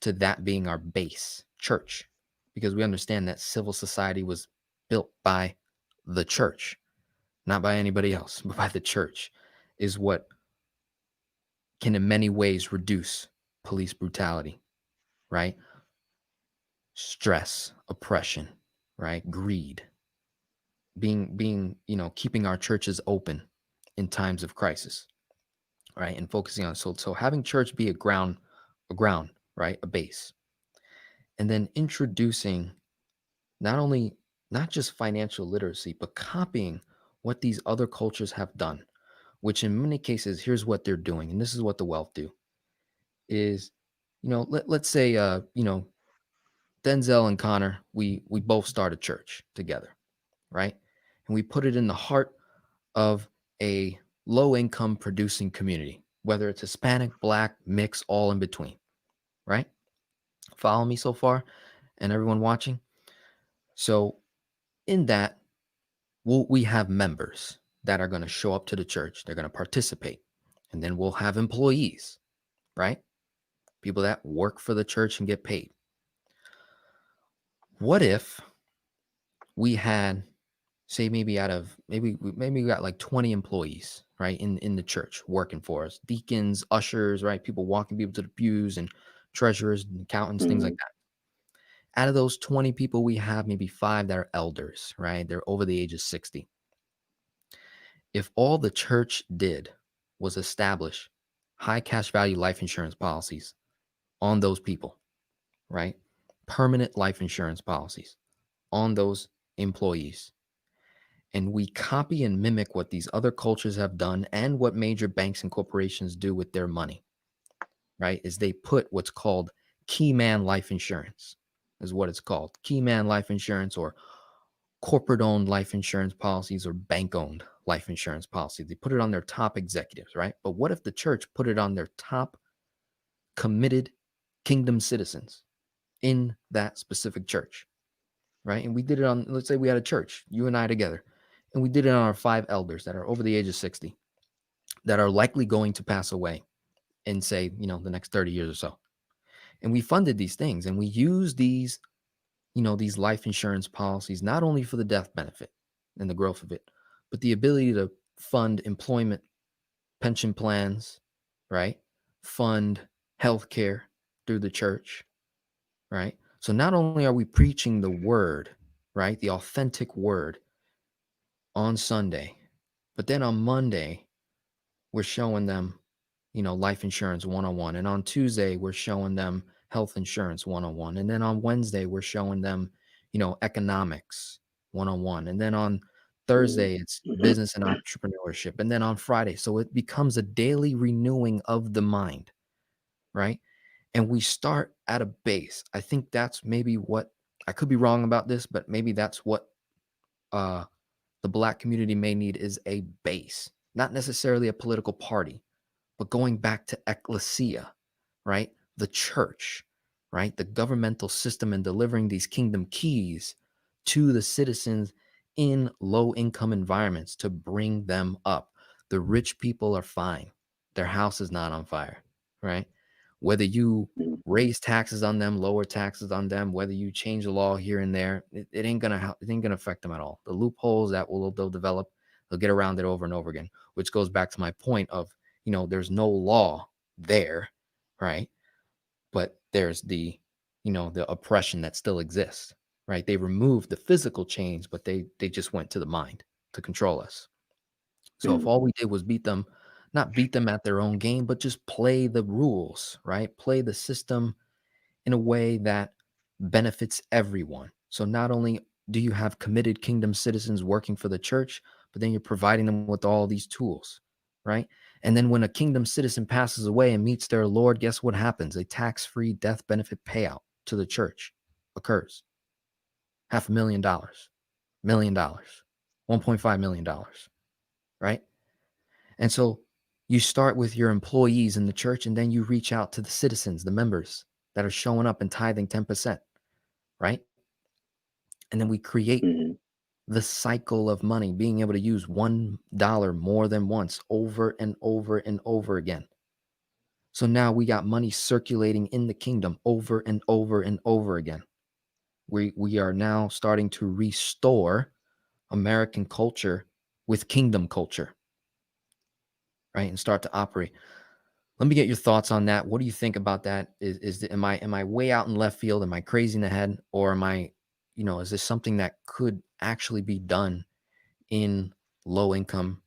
to that being our base, church, because we understand that civil society was built by the church, not by anybody else, but by the church, is what can in many ways reduce police brutality, right? Stress, oppression, right? Greed, keeping our churches open in times of crisis, right? And focusing on so having church be a ground, right? A base. And then introducing not just financial literacy, but copying what these other cultures have done, which in many cases, here's what they're doing, and this is what the wealth do is, let's say Denzel and Connor, we both start a church together, right? And we put it in the heart of a low income producing community, whether it's Hispanic, Black, mix, all in between, right? Follow me so far and everyone watching. So, in that, we have members that are going to show up to the church, they're going to participate. And then we'll have employees, right? People that work for the church and get paid. What if we had, say, maybe we got like 20 employees, right, in the church working for us, deacons, ushers, right, people walking people to the pews, and treasurers and accountants, things like
Hmm.
that. Out of those 20 people, we have maybe 5 that are elders, right? They're over the age of 60. If all the church did was establish high cash value life insurance policies on those people, right? Permanent life insurance policies on those employees, and we copy and mimic what these other cultures have done and what major banks and corporations do with their money, right? Is they put what's called key man life insurance, is what it's called. Key man life insurance, or corporate owned life insurance policies, or bank owned life insurance policies. They put it on their top executives, right? But what if the church put it on their top committed kingdom citizens in that specific church, right? And we did it on, let's say we had a church, you and I together, and we did it on our 5 elders that are over the age of 60, that are likely going to pass away in, say, the next 30 years or so. And we funded these things, and we used these life insurance policies, not only for the death benefit and the growth of it, but the ability to fund employment, pension plans, right? Fund healthcare through the church, right? So not only are we preaching the word, right? The authentic word on Sunday, but then on Monday, we're showing them, life insurance 101. And on Tuesday, we're showing them health insurance 101. And then on Wednesday, we're showing them, economics 101. And then on
Hmm.
Thursday, it's business and entrepreneurship. And then on Friday, so it becomes a daily renewing of the mind, right? And we start at a base. I think that's maybe what, I could be wrong about this, but maybe that's what uh, the Black community may need, is a base, not necessarily a political party, but going back to ecclesia, right? The church, right? The governmental system, and delivering these kingdom keys to the citizens in low income environments to bring them up. The rich people are fine. Their house is not on fire, right? Whether you raise taxes on them, lower taxes on them, whether you change the law here and there, it ain't gonna help, it ain't gonna affect them at all. The loopholes that they'll develop, they'll get around it over and over again, which goes back to my point of, there's no law there, right? But there's the oppression that still exists, right? They removed the physical chains, but they just went to the mind to control us. So if
Hmm.
all we did was not beat them at their own game, but just play the rules, right? Play the system in a way that benefits everyone. So not only do you have committed kingdom citizens working for the church, but then you're providing them with all these tools, right? And then when a kingdom citizen passes away and meets their Lord, guess what happens? A tax-free death benefit payout to the church occurs. $500,000, $1 million, $1.5 million, right? And so you start with your employees in the church, and then you reach out to the citizens, the members. that are showing up and tithing 10%, right? And then we create
Mhm.
the cycle of money, being able to use $1 more than once over and over and over again. So now we got money circulating in the kingdom over and over and over again. We are now starting to restore American culture with kingdom culture, right? And start to operate. Let me get your thoughts on that. What do you think about that? Am I way out in left field? Am I crazy in the head? Or am I, is this something that could actually be done in low income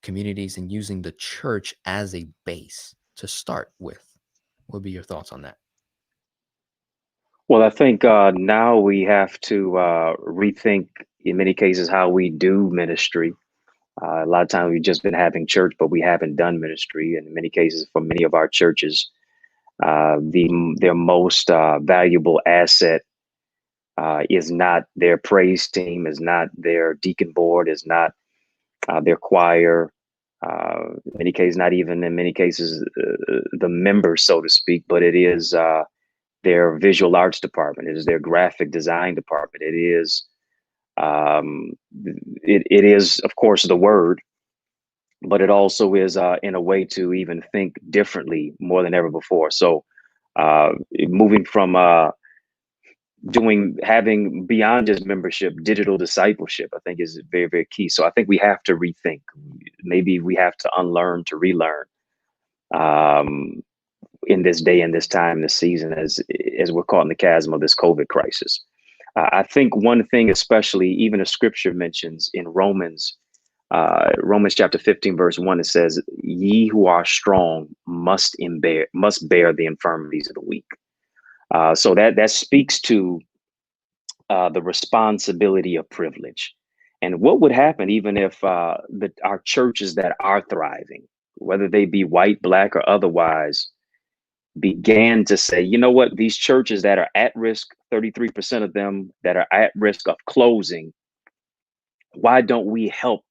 communities and using the church as a base to start with? What would be your thoughts on that?
Well, I think now we have to rethink, in many cases, how we do ministry. A lot of times we've just been having church, but we haven't done ministry. And in many cases, for many of our churches, their most valuable asset is not their praise team, is not their deacon board, is not their choir. In many cases, not even in many cases the members, so to speak, but it is their visual arts department. It is their graphic design department. Um, it is, of course, the word, but it also is in a way to even think differently more than ever before. So moving from having beyond just membership, digital discipleship, I think is very, very key. So I think we have to rethink. Maybe we have to unlearn to relearn um, in this day, in this time, this season, as we're caught in the chasm of this COVID crisis. I think one thing, especially even a scripture mentions in Romans chapter 15, verse 1, it says, "Ye who are strong must bear the infirmities of the weak." So that speaks to the responsibility of privilege. And what would happen even if our churches that are thriving, whether they be white, black, or otherwise, began to say, you know what, these churches that are at risk, 33% of them that are at risk of closing, why don't we help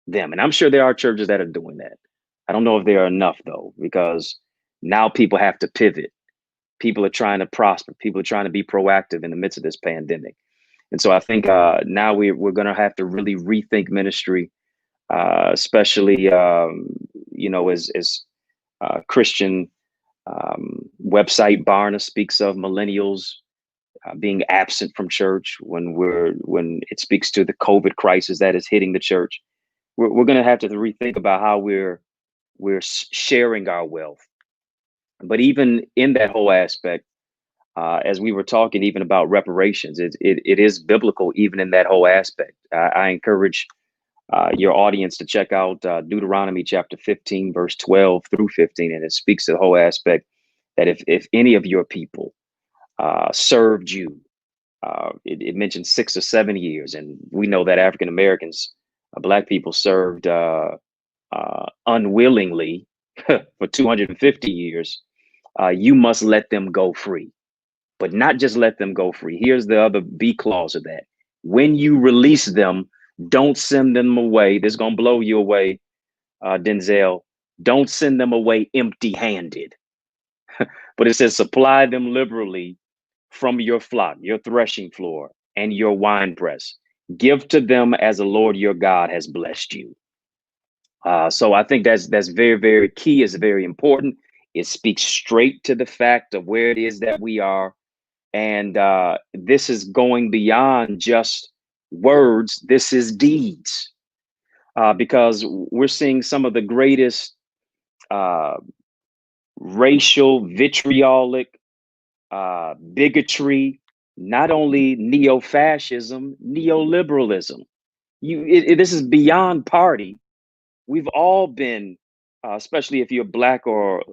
them? And I'm sure there are churches that are doing that. I don't know if there are enough though, because now people have to pivot. People are trying to prosper. People are trying to be proactive in the midst of this pandemic. And so I think now we're going to have to really rethink ministry, especially as Christian website Barna speaks of millennials being absent from church when it speaks to the COVID crisis that is hitting the church. We're going to have to rethink about how we're sharing our wealth. But even in that whole aspect, as we were talking even about reparations, it is biblical even in that whole aspect. I encourage your audience to check out Deuteronomy chapter 15, verse 12 through 15, and it speaks to the whole aspect that if any of your people served you, it mentions 6 or 7 years, and we know that African Americans, Black people served unwillingly for 250 years. You must let them go free, but not just let them go free. Here's the other B clause of that. When you release them, don't send them away. This is going to blow you away, Denzel. Don't send them away empty handed. But it says, supply them liberally from your flock, your threshing floor, and your winepress. Give to them as the Lord your God has blessed you. So I think that's very, very key. It's very important. It speaks straight to the fact of where it is that we are. And this is going beyond just words. This is deeds, because we're seeing some of the greatest uh, racial vitriolic bigotry, not only neo-fascism, neoliberalism. This is beyond party. We've all been, especially if you're Black or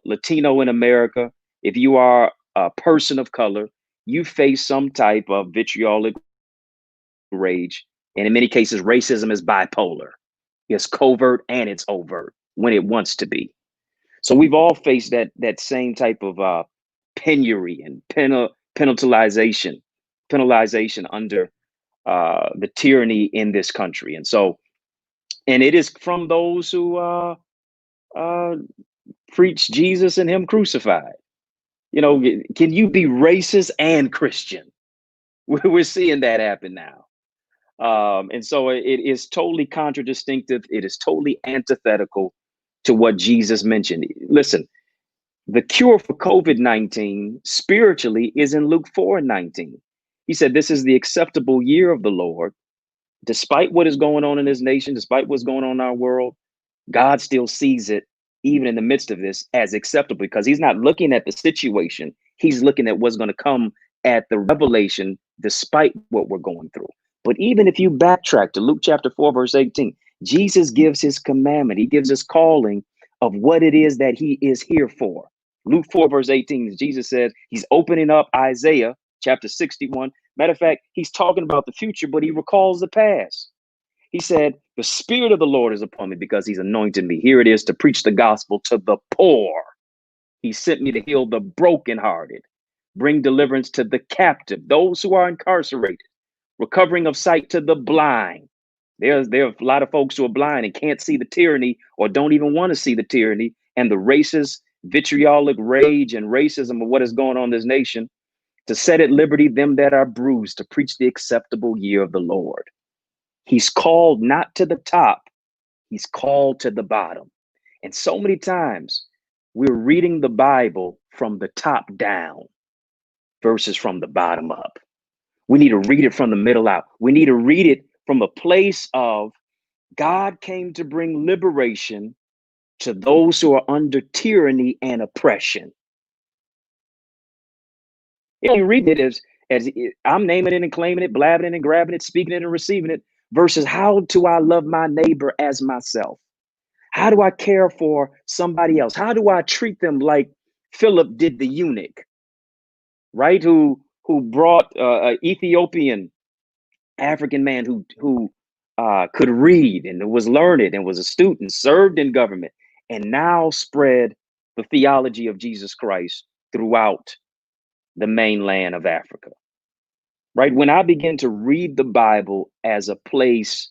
Latino in America, if you are a person of color, you face some type of vitriolic rage. And in many cases, racism is bipolar. It's covert and it's overt when it wants to be. So we've all faced that same type of penury and penalization under the tyranny in this country. And so, and it is from those who uh, preach Jesus and Him crucified. You know, can you be racist and Christian? We're seeing that happen now. And so it is totally contradictive. It is totally antithetical to what Jesus mentioned. Listen, the cure for COVID-19 spiritually is in Luke 4:19. He said, "This is the acceptable year of the Lord." Despite what is going on in this nation, despite what's going on in our world, God still sees it, even in the midst of this, as acceptable because he's not looking at the situation. He's looking at what's going to come at the revelation, despite what we're going through. But even if you backtrack to Luke chapter 4, verse 18, Jesus gives his commandment. He gives his calling of what it is that he is here for. Luke 4, verse 18, Jesus says he's opening up Isaiah chapter 61. Matter of fact, he's talking about the future, but he recalls the past. He said, "The Spirit of the Lord is upon me because he's anointed me." Here it is to preach the gospel to the poor. He sent me to heal the brokenhearted, bring deliverance to the captive, those who are incarcerated, recovering of sight to the blind. There are a lot of folks who are blind and can't see the tyranny or don't even want to see the tyranny and the racist, vitriolic rage and racism of what is going on in this nation, to set at liberty them that are bruised, to preach the acceptable year of the Lord. He's called not to the top, he's called to the bottom. And so many times we're reading the Bible from the top down versus from the bottom up. We need to read it from the middle out. We need to read it from a place of God came to bring liberation to those who are under tyranny and oppression. You read it as I'm naming it and claiming it, blabbing it and grabbing it, speaking it and receiving it, versus how do I love my neighbor as myself? How do I care for somebody else? How do I treat them like Philip did the eunuch, right? Who brought an Ethiopian African man who could read and was learned and was astute and served in government, and now spread the theology of Jesus Christ throughout the mainland of Africa. Right? When I begin to read the Bible as a place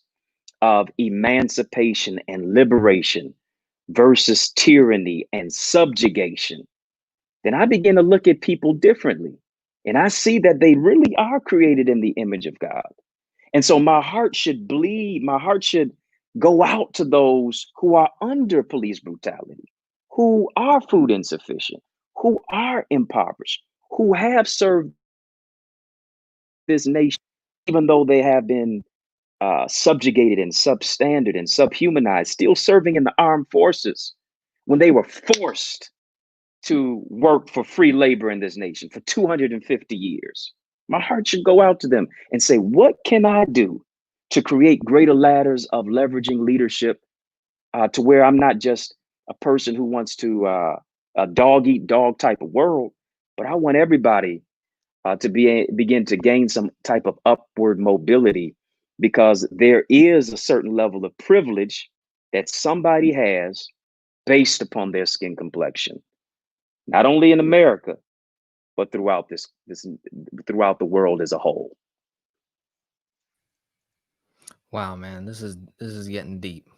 of emancipation and liberation versus tyranny and subjugation, then I begin to look at people differently. And I see that they really are created in the image of God. And so my heart should bleed, my heart should go out to those who are under police brutality, who are food insufficient, who are impoverished, who have served this nation, even though they have been subjugated and substandard and subhumanized, still serving in the armed forces when they were forced to work for free labor in this nation for 250 years. My heart should go out to them and say, what can I do to create greater ladders of leveraging leadership to where I'm not just a person who wants to a dog eat dog type of world, but I want everybody to begin to gain some type of upward mobility, because there is a certain level of privilege that somebody has based upon their skin complexion, not only in America, but throughout throughout the world as a whole.
Wow, man, this is getting deep,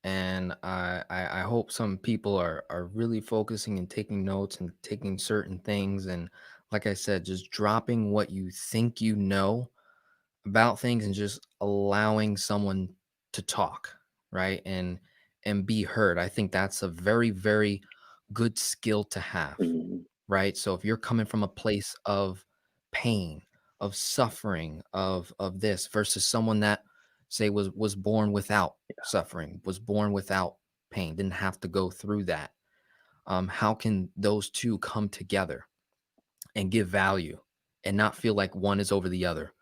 and I hope some people are really focusing and taking notes and taking certain things, and like I said, just dropping what you think you know about things and just allowing someone to talk, right? And be heard. I think that's a very, very good skill to have,
Mhm.
right? So if you're coming from a place of pain, of suffering, of this versus someone that say was born without suffering, was born without pain, didn't have to go through that. How can those two come together and give value and not feel like one is over the other,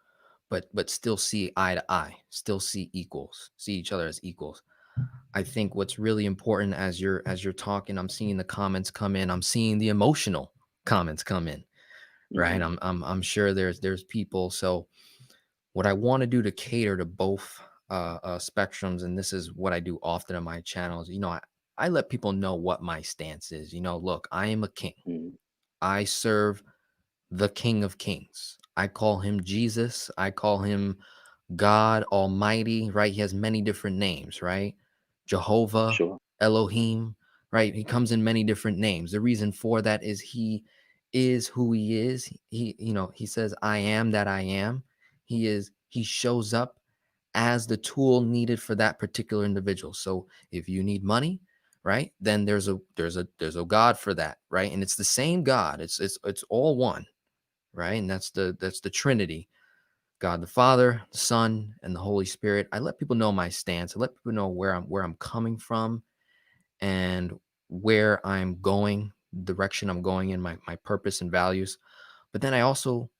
but still see eye to eye, still see equals, see each other as equals? I think what's really important as you're talking, I'm seeing the comments come in. I'm seeing the emotional comments come in, right?
Mhm.
I'm sure there's people. So what I want to do to cater to both spectrums, and this is what I do often on my channels, I let people know what my stance is. Look, I am a king.
Mhm.
I serve the King of Kings. I call him Jesus. I call him God Almighty, right? He has many different names, right? Jehovah,
Sure.
Elohim, right? He comes in many different names. The reason for that is he is who he is. He says, I am that I am. He shows up as the tool needed for that particular individual. So if you need money, right, then there's a God for that, right? And it's the same God. It's all one, right? And that's the Trinity. God the Father, the Son, and the Holy Spirit. I let people know my stance. I let people know where I'm coming from and where I'm going, direction I'm going in, my purpose and values. But then I also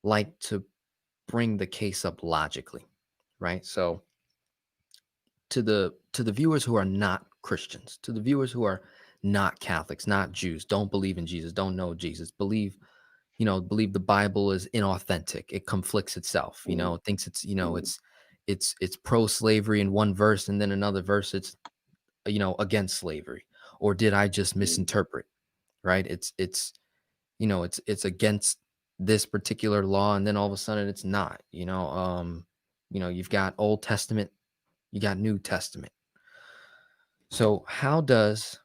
like to bring the case up logically, right? So to the viewers who are not Christians, to the viewers who are not Catholics, not Jews, don't believe in Jesus, don't know Jesus, believe the Bible is inauthentic. It conflicts itself,
Mhm.
thinks it's,
Mhm.
it's pro-slavery in one verse, and then another verse it's, against slavery. Or did I just
Mhm.
misinterpret? Right? It's against this particular law, and then all of a sudden it's not. You've got Old Testament, you got New Testament. So how does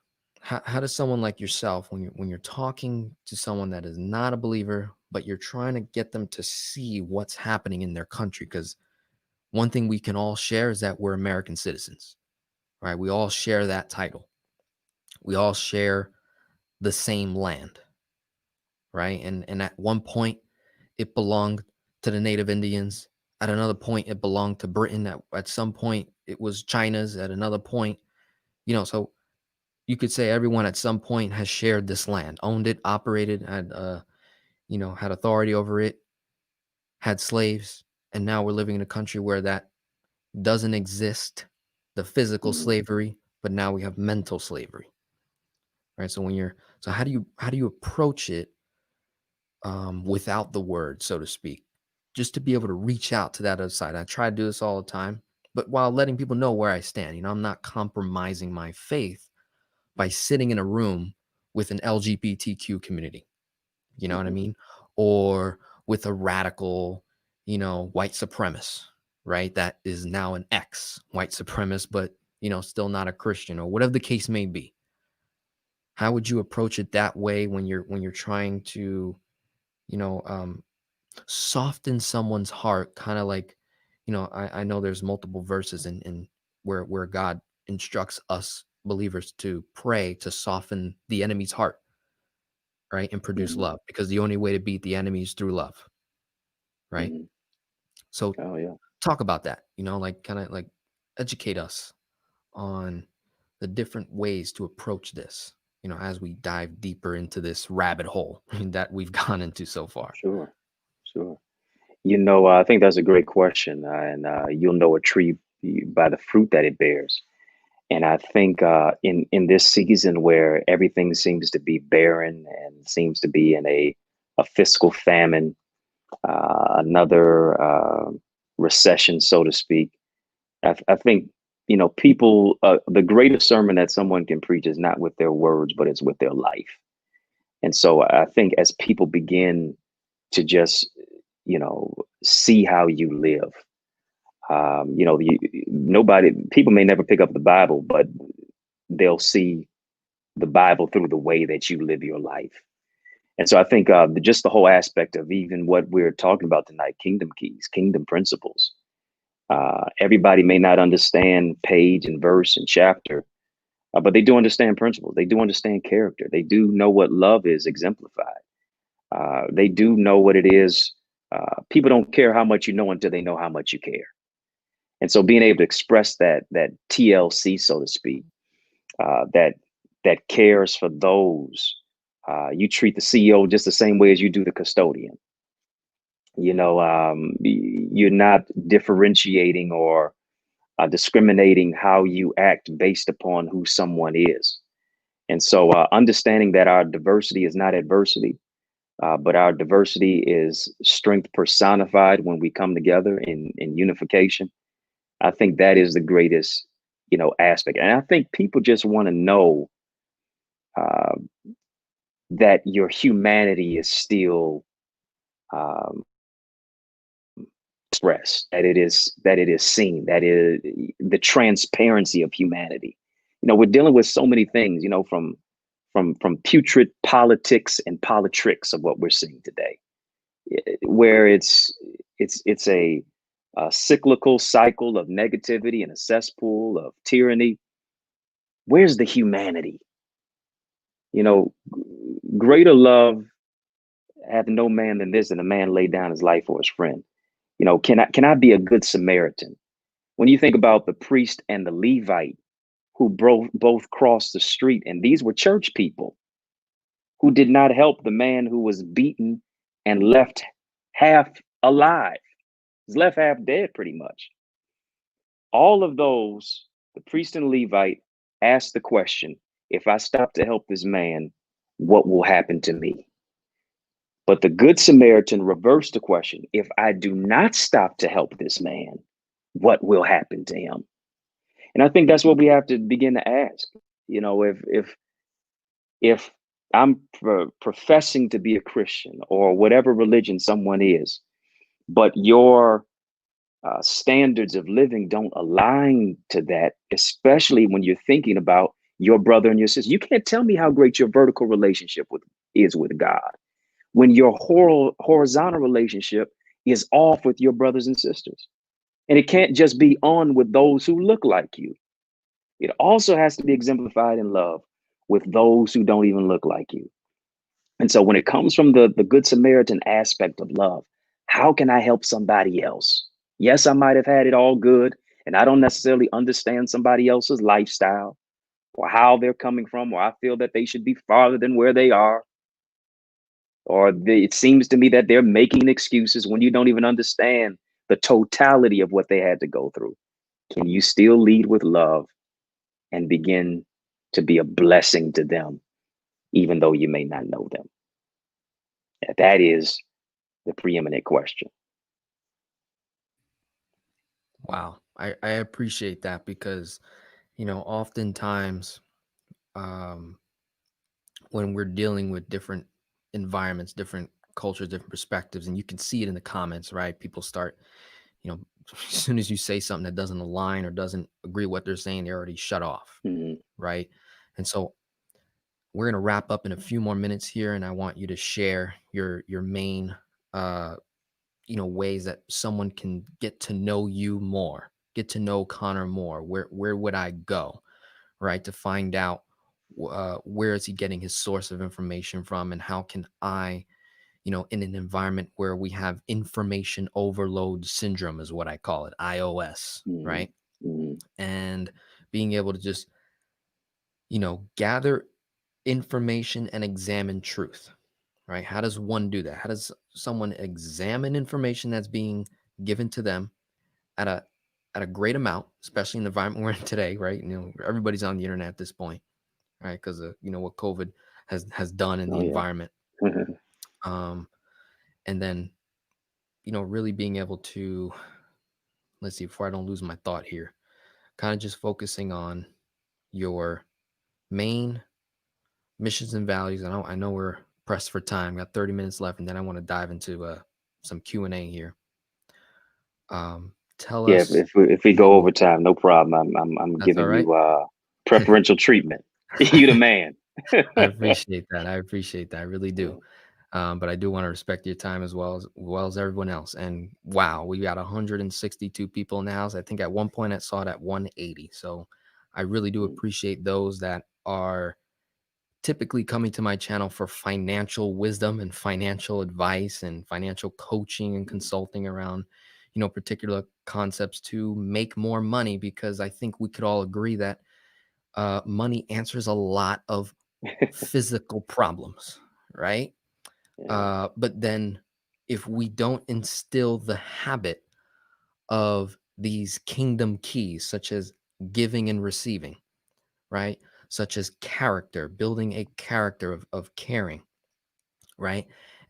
someone like yourself, when you're talking to someone that is not a believer, but you're trying to get them to see what's happening in their country? Because one thing we can all share is that we're American citizens, right? We all share that title. We all share the same land, right? And at one point it belonged to the native Indians. At another point it belonged to Britain. At some point it was China's. At another point, so you could say everyone at some point has shared this land, owned it, operated, had authority over it, had slaves, and now we're living in a country where that doesn't exist, the physical
Mhm.
slavery, but now we have mental slavery, right? So how do you approach it, without the word, so to speak, just to be able to reach out to that other side? I try to do this all the time, but while letting people know where I stand. I'm not compromising my faith by sitting in a room with an LGBTQ community, you know what I
Mhm.
mean? Or with a radical, white supremacist, right? That is now an ex white supremacist, but, still not a Christian, or whatever the case may be. How would you approach it that way when you're trying to, you know, um, soften someone's heart, kind of like, I know there's multiple verses in where God instructs us believers to pray to soften the enemy's heart, right? And produce
Mhm.
love, because the only way to beat the enemy is through love, right?
Mhm.
So
Oh yeah.
talk about that, like kind of like educate us on the different ways to approach this, as we dive deeper into this rabbit hole that we've gone into so far.
Sure. Sure. I think that's a great question, and you'll know a tree by the fruit that it bears. And I think in this season where everything seems to be barren and seems to be in a fiscal famine, another recession, so to speak, I think people. The greatest sermon that someone can preach is not with their words, but it's with their life. And so I think as people begin to just see how you live, nobody, people may never pick up the Bible, but they'll see the Bible through the way that you live your life. And so I think just the whole aspect of even what we're talking about tonight, kingdom keys, kingdom principles. Everybody may not understand page and verse and chapter, but they do understand principles. They do understand character. They do know what love is exemplified. They do know what it is. People don't care how much you know until they know how much you care. And so being able to express that TLC, so to speak, that cares for those. You treat the CEO just the same way as you do the custodian. You're not differentiating or discriminating how you act based upon who someone is. And so understanding that our diversity is not adversity, but our diversity is strength personified when we come together in unification. I think that is the greatest, aspect. And I think people just want to know uh, that your humanity is still um, expressed, that it is seen, that is the transparency of humanity. We're dealing with so many things, from from putrid politics and politricks of what we're seeing today, where it's a cyclical cycle of negativity and a cesspool of tyranny. Where's the humanity? You know, greater love hath no man than this, and a man laid down his life for his friend. You know, can I be a good Samaritan? When you think about the priest and the Levite who both crossed the street, and these were church people who did not help the man who was beaten and left half alive. He's left half dead, pretty much. All of those, the priest and Levite asked the question, if I stop to help this man, what will happen to me? But the Good Samaritan reversed the question, if I do not stop to help this man, what will happen to him? And I think that's what we have to begin to ask. You know, if I'm professing to be a Christian or whatever religion someone is, but your standards of living don't align to that, especially when you're thinking about your brother and your sister. You can't tell me how great your vertical relationship is with God when your horizontal relationship is off with your brothers and sisters. And it can't just be on with those who look like you. It also has to be exemplified in love with those who don't even look like you. And so when it comes from the Good Samaritan aspect of love, how can I help somebody else? Yes, I might have had it all good, and I don't necessarily understand somebody else's lifestyle or how they're coming from, or I feel that they should be farther than where they are. Or it seems to me that they're making excuses when you don't even understand the totality of what they had to go through. Can you still lead with love and begin to be a blessing to them, even though you may not know them? That is the preeminent question.
Wow. I appreciate that because, oftentimes when we're dealing with different environments, different cultures, different perspectives, and you can see it in the comments, right? People start, you know, as soon as you say something that doesn't align or doesn't agree with what they're saying, they're already shut off,
Mhm.
right? And so we're going to wrap up in a few more minutes here, and I want you to share your main ways that someone can get to know you more, get to know Connor more. Where would I go, right, to find out where is he getting his source of information from, and how can I, in an environment where we have information overload syndrome is what I call it, iOS,
Mhm.
right?
Mhm.
And being able to just, gather information and examine truth, right? How does one do that? How does someone examine information that's being given to them at a great amount, especially in the environment we're in today, right? Everybody's on the internet at this point, right? Because of what COVID has done in the
Oh yeah.
environment. Um, and then really being able to, let's see, before I don't lose my thought here, kind of just focusing on your main missions and values. I know we're pressed for time. Got 30 minutes left, and then I want to dive into some Q&A here. Tell
Yeah.
us
If we go
your.
over time, no problem. I'm
That's all
giving
right.
you preferential treatment. You the man.
I appreciate that. I appreciate that. I really
Yeah.
do. But I do want to respect your time as well as everyone else. And wow, we got 162 people in the house. I think at one point I saw it at 180. So I really do
Mhm.
appreciate those that are typically coming to my channel for financial wisdom and financial advice and financial coaching and consulting around, particular concepts to make more money, because I think we could all agree that money answers a lot of physical problems, right?
Yeah.
But then if we don't instill the habit of these kingdom keys, such as giving and receiving, right? Such as character, building a character of caring, right?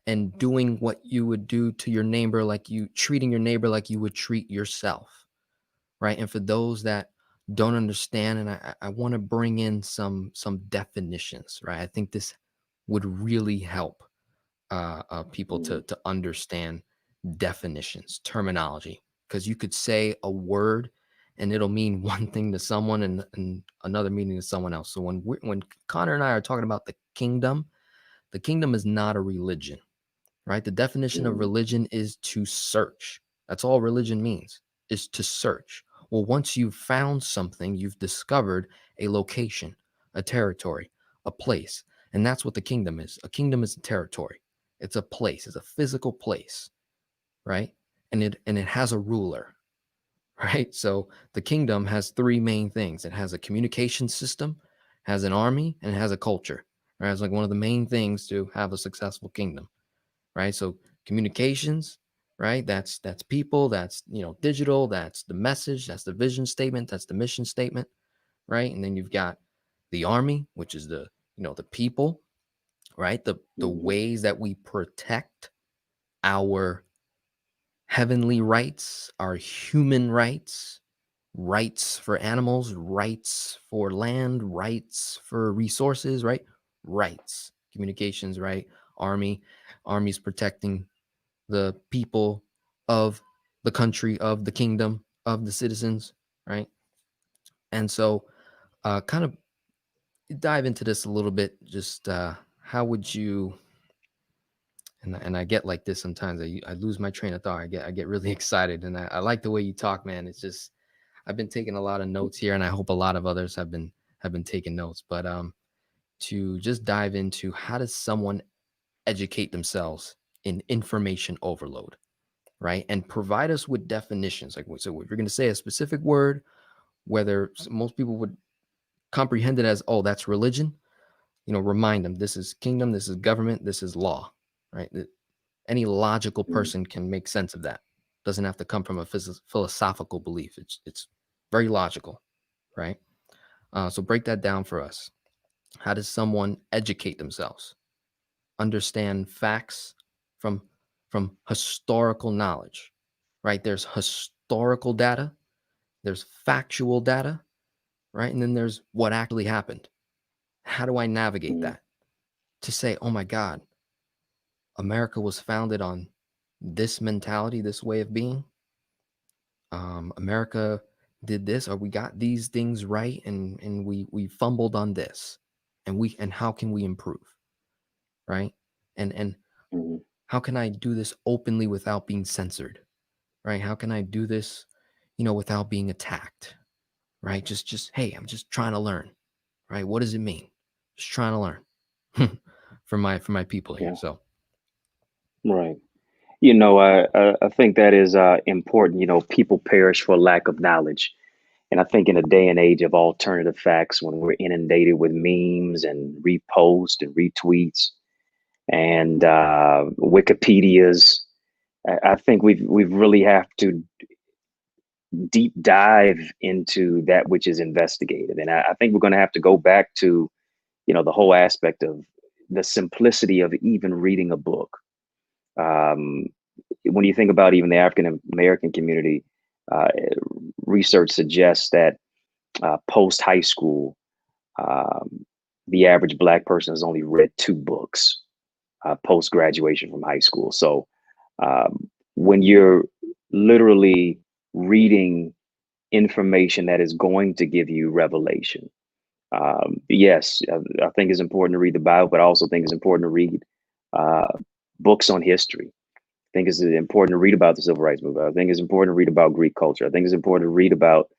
And doing what you would do to your neighbor, treating your neighbor like you would treat yourself, right? And for those that don't understand, and I want to bring in some definitions, right? I think this would really help people to
Mhm.
to understand definitions, terminology, because you could say a word and it'll mean one thing to someone and another meaning to someone else. So when Connor and I are talking about the kingdom is not a religion, right? The definition of religion is to search. That's all religion means, is to search. Well, once you've found something, you've discovered a location, a territory, a place. And that's what the kingdom is. A kingdom is a territory. It's a place, it's a physical place, right? And it has a ruler, right? So the kingdom has three main things. It has a communication system, has an army, and it has a culture. Right? It's like one of the main things to have a successful kingdom, right? So communications, right? That's people, that's digital, that's the message, that's the vision statement, that's the mission statement, right? And then you've got the army, which is the people, right? The ways that we protect our heavenly rights, our human rights, rights for animals, rights for land, rights for resources, right? Rights, communications, right? Army's protecting the people of the country, of the kingdom, of the citizens, right? And so, kind of dive into this a little bit. Just how would you? And I get like this sometimes. I lose my train of thought. I get really excited, and I like the way you talk, man. It's just I've been taking a lot of notes here, and I hope a lot of others have been taking notes. But to just dive into how does someone educate themselves in information overload, right? And provide us with definitions. Like, so if you're going to say a specific word, whether most people would comprehend it as, oh, that's religion, remind them this is kingdom, this is government, this is law, right? Any logical person can make sense of that. Doesn't have to come from a philosophical belief. It's very logical, right? So break that down for us. How does someone educate themselves? Understand facts from historical knowledge, right? There's historical data, there's factual data, right? And then there's what actually happened. How do I navigate that to say, oh my God, America was founded on this mentality, this way of being? America did this, or we got these things right, and we fumbled on this, and how can we improve, right? And how can I do this openly without being censored, right? How can I do this, without being attacked, right? Just hey, I'm just trying to learn, right? What does it mean? Just trying to learn for my people here.
Yeah,
So
right. I think that is important. People perish for lack of knowledge. And I think in a day and age of alternative facts, when we're inundated with memes and reposts and retweets and Wikipedias, I think we've really have to deep dive into that which is investigative. And I think we're going to have to go back to, the whole aspect of the simplicity of even reading a book. Um, when you think about even the African American community, uh, research suggests that post high school, um, the average Black person has only read two books post graduation from high school. So when you're literally reading information that is going to give you revelation, yes, I think it's important to read the Bible, but I also think it's important to read uh, books on history. I think it's important to read about the civil rights movement. I think it's important to read about Greek culture. I think it's important to read about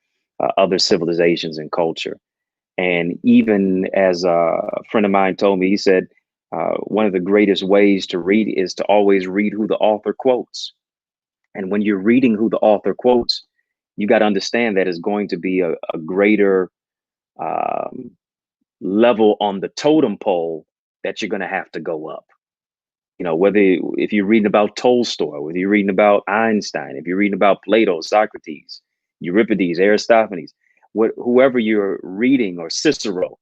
other civilizations and culture. And even as a friend of mine told me, he said, one of the greatest ways to read is to always read who the author quotes. And when you're reading who the author quotes, you got to understand that it's going to be a greater um, level on the totem pole that you're going to have to go up. Whether if you're reading about Tolstoy, whether you're reading about Einstein, if you're reading about Plato, Socrates, Euripides, Aristophanes, whoever you're reading, or Cicero,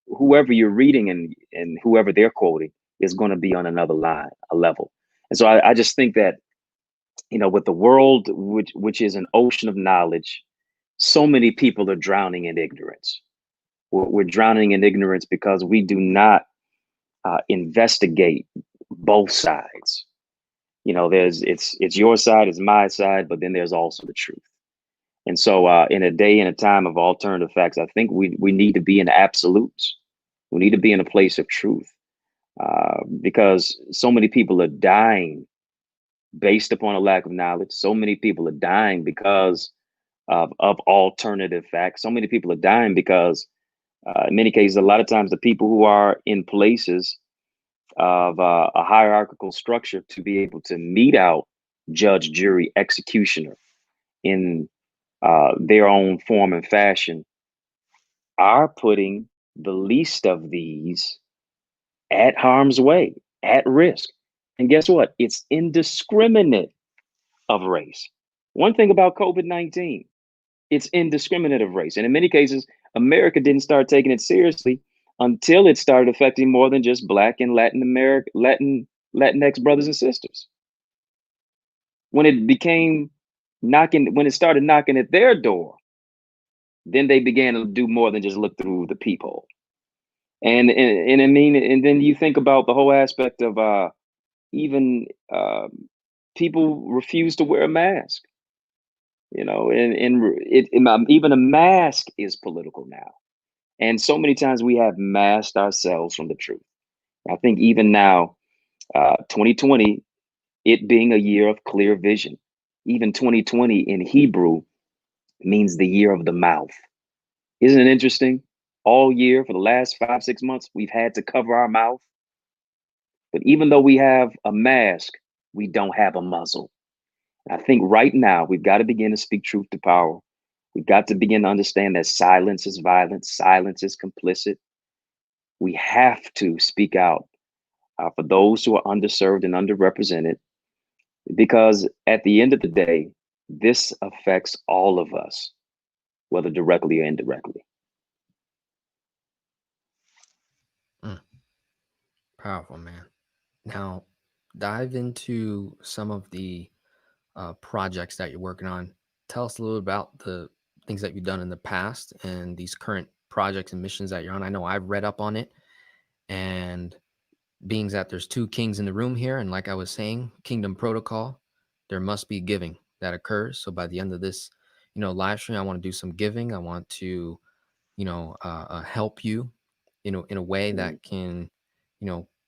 whoever you're reading and whoever they're quoting is going to be on another line, a level. And so I just think that, with the world, which is an ocean of knowledge, so many people are drowning in ignorance. We're drowning in ignorance because we do not investigate both sides. There's it's your side, it's my side, but then there's also the truth. And so, in a day and a time of alternative facts, I think we need to be in absolutes. We need to be in a place of truth, because so many people are dying based upon a lack of knowledge. So many people are dying because of alternative facts. So many people are dying because, in many cases, a lot of times the people who are in places of a hierarchical structure to be able to mete out judge, jury, executioner in their own form and fashion are putting the least of these at harm's way, at risk. And guess what? It's indiscriminate of race. One thing about COVID-19, it's indiscriminate of race. And in many cases, America didn't start taking it seriously until it started affecting more than just Black and Latin America, Latinx brothers and sisters. When it became when it started knocking at their door, then they began to do more than just look through the peephole. And I mean, and then you think about the whole aspect of even people refuse to wear a mask, even a mask is political now. And so many times we have masked ourselves from the truth. I think even now, 2020, it being a year of clear vision, even 2020 in Hebrew means the year of the mouth. Isn't it interesting? All year for the last 5, 6 months, we've had to cover our mouth. But even though we have a mask, we don't have a muzzle. And I think right now we've got to begin to speak truth to power. We've got to begin to understand that silence is violence, silence is complicit. We have to speak out for those who are underserved and underrepresented, because at the end of the day, this affects all of us, whether directly or indirectly.
Powerful, man. Now, dive into some of the projects that you're working on. Tell us a little about the things that you've done in the past and these current projects and missions that you're on. I know I've read up on it, and being that there's two kings in the room here, and like I was saying, kingdom protocol, there must be giving that occurs. So by the end of this, live stream, I want to do some giving. I want to, help you, in a way
Mhm.
that can,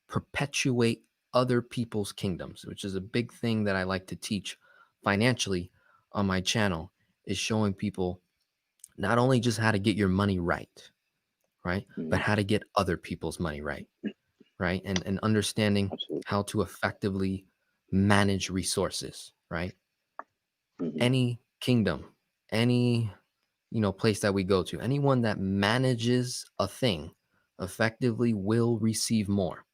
perpetuate other people's kingdoms, which is a big thing that I like to teach financially on my channel, is showing people not only just how to get your money right, but
Mhm.
how to get other people's money right, and understanding
Absolutely.
how to effectively manage resources, right?
Mhm.
Any kingdom, any place that we go to, anyone that manages a thing effectively will receive more.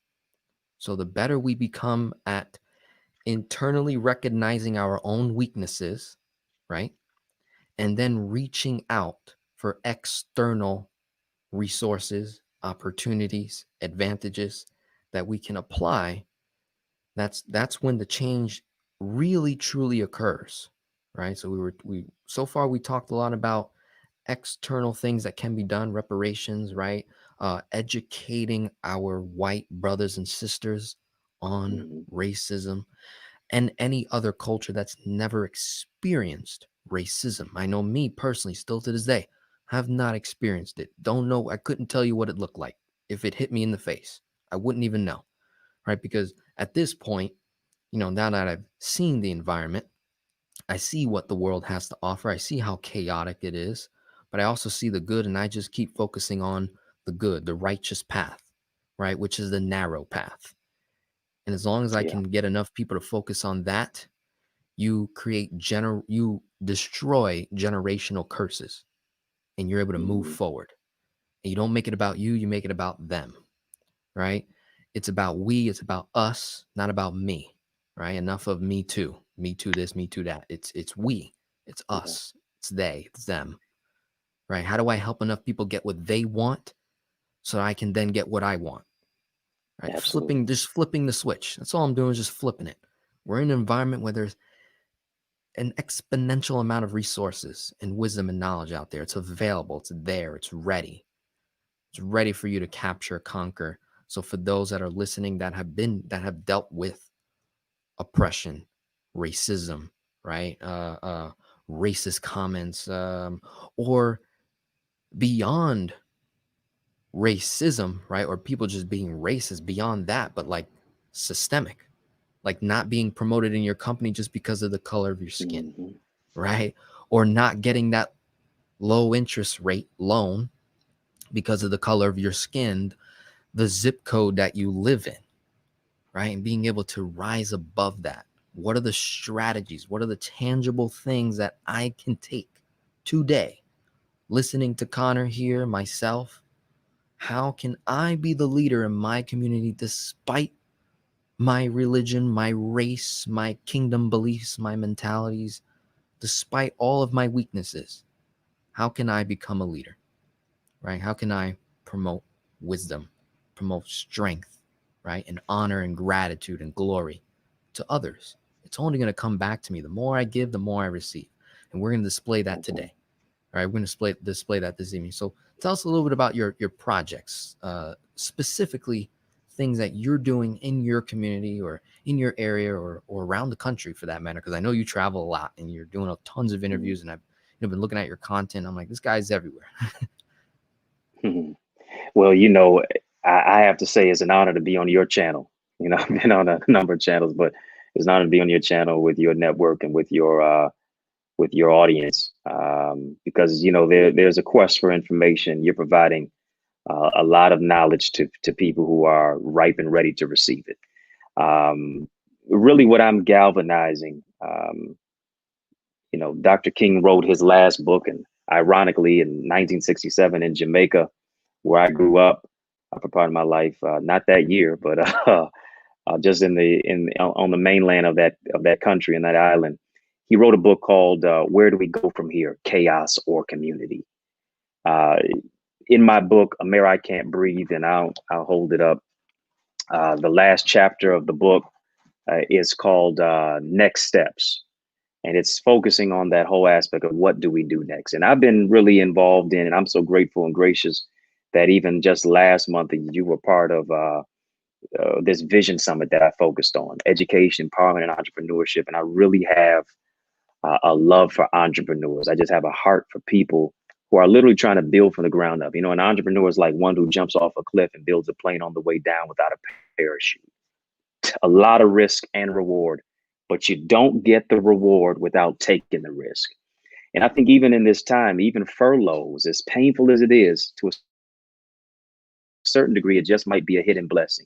So the better we become at internally recognizing our own weaknesses, right? And then reaching out for external resources, opportunities, advantages that we can apply, that's when the change really truly occurs, right? So we so far we talked a lot about external things that can be done, reparations, right? Educating our white brothers and sisters on
Mhm.
racism and any other culture that's never experienced racism. I know me personally, still to this day, have not experienced it. Don't know. I couldn't tell you what it looked like. If it hit me in the face, I wouldn't even know, right? Because at this point, now that I've seen the environment, I see what the world has to offer. I see how chaotic it is, but I also see the good, and I just keep focusing on the good, the righteous path, right? Which is the narrow path. And as long as I
Yeah.
can get enough people to focus on that, you destroy generational curses, and you're able to move
Mhm.
forward. And you don't make it about you, you make it about them, right? It's about we, it's about us, not about me, right? Enough of me too this, me too that. It's we, it's
Yeah.
us, it's they, it's them, right? How do I help enough people get what they want so I can then get what I want, right?
Absolutely.
Just flipping the switch. That's all I'm doing, is just flipping it. We're in an environment where there's an exponential amount of resources and wisdom and knowledge out there. It's available, it's there, it's ready. It's ready for you to capture, conquer. So for those that are listening that have dealt with oppression, racism, right? racist comments, or beyond racism, right? Or people just being racist beyond that, but like systemic, like not being promoted in your company just because of the color of your skin,
Mhm.
right? Or not getting that low interest rate loan because of the color of your skin, the zip code that you live in, right? And being able to rise above that. What are the strategies? What are the tangible things that I can take today? Listening to Connor here, myself, how can I be the leader in my community despite my religion, my race, my kingdom beliefs, my mentalities, despite all of my weaknesses? How can I become a leader, right? How can I promote wisdom, promote strength, right? And honor and gratitude and glory to others? It's only going to come back to me. The more I give, the more I receive. And we're going to display that
Mhm.
today. All right, we're going to display that this evening. So tell us a little bit about your projects, specifically things that you're doing in your community or in your area or around the country for that matter, because I know you travel a lot and you're doing tons of interviews, and I've been looking at your content. I'm like, this guy's everywhere.
Mhm. Well, I have to say it's an honor to be on your channel. I've been on a number of channels, but it's an honor to be on your channel with your network and with your audience, because there's a quest for information. You're providing a lot of knowledge to people who are ripe and ready to receive it. Um, Really, what I'm galvanizing. Dr. King wrote his last book, and ironically, in 1967 in Jamaica, where I grew up for part of my life. Not that year, but just on the mainland of that country and that island. He wrote a book called "Where Do We Go From Here: Chaos or Community." Uh, in my book, "Mayor, I Can't Breathe," and I'll hold it up. The last chapter of the book is called "Next Steps." And it's focusing on that whole aspect of what do we do next. And I've been really involved in, and I'm so grateful and gracious that even just last month you were part of this vision summit that I focused on education, empowerment, and entrepreneurship. And I really have a love for entrepreneurs. I just have a heart for people who are literally trying to build from the ground up. An entrepreneur is like one who jumps off a cliff and builds a plane on the way down without a parachute. A lot of risk and reward, but you don't get the reward without taking the risk. And I think even in this time, even furloughs, as painful as it is, to a certain degree, it just might be a hidden blessing,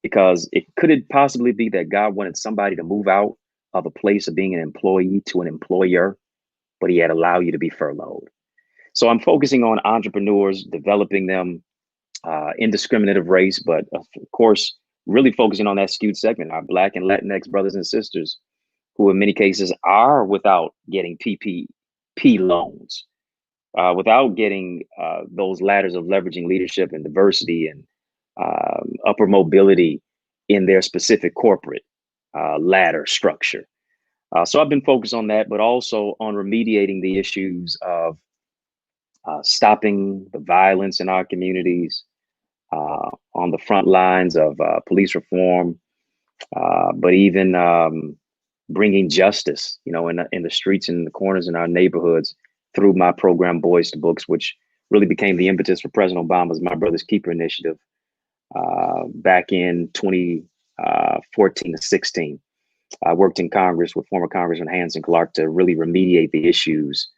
because it possibly be that God wanted somebody to move out of a place of being an employee to an employer, but he had allowed you to be furloughed. So I'm focusing on entrepreneurs, developing them, indiscriminate of race, but of course, really focusing on that skewed segment, our Black and Latinx brothers and sisters, who in many cases are without getting PPP loans, without getting those ladders of leveraging leadership and diversity and upper mobility in their specific corporate ladder structure. So I've been focused on that, but also on remediating the issues of stopping the violence in our communities, on the front lines of police reform, but even bringing justice, in the streets and the corners in our neighborhoods through my program, Boys to Books, which really became the impetus for President Obama's My Brother's Keeper initiative back in 2014 to 16. I worked in Congress with former Congressman Hanson Clark to really remediate the issues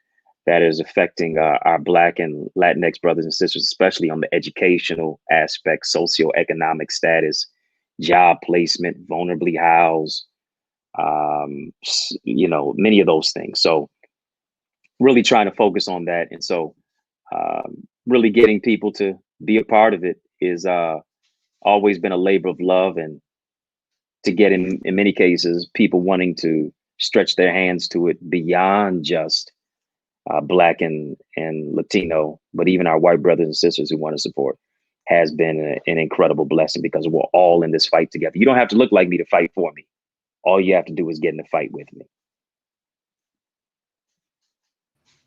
that is affecting our Black and Latinx brothers and sisters, especially on the educational aspect, socioeconomic status, job placement, vulnerably housed, many of those things. So really trying to focus on that. And so really getting people to be a part of it is always been a labor of love, and to get in many cases, people wanting to stretch their hands to it beyond just Black and Latino, but even our white brothers and sisters who want to support, has been an incredible blessing, because we're all in this fight together. You don't have to look like me to fight for me. All you have to do is get in the fight with me.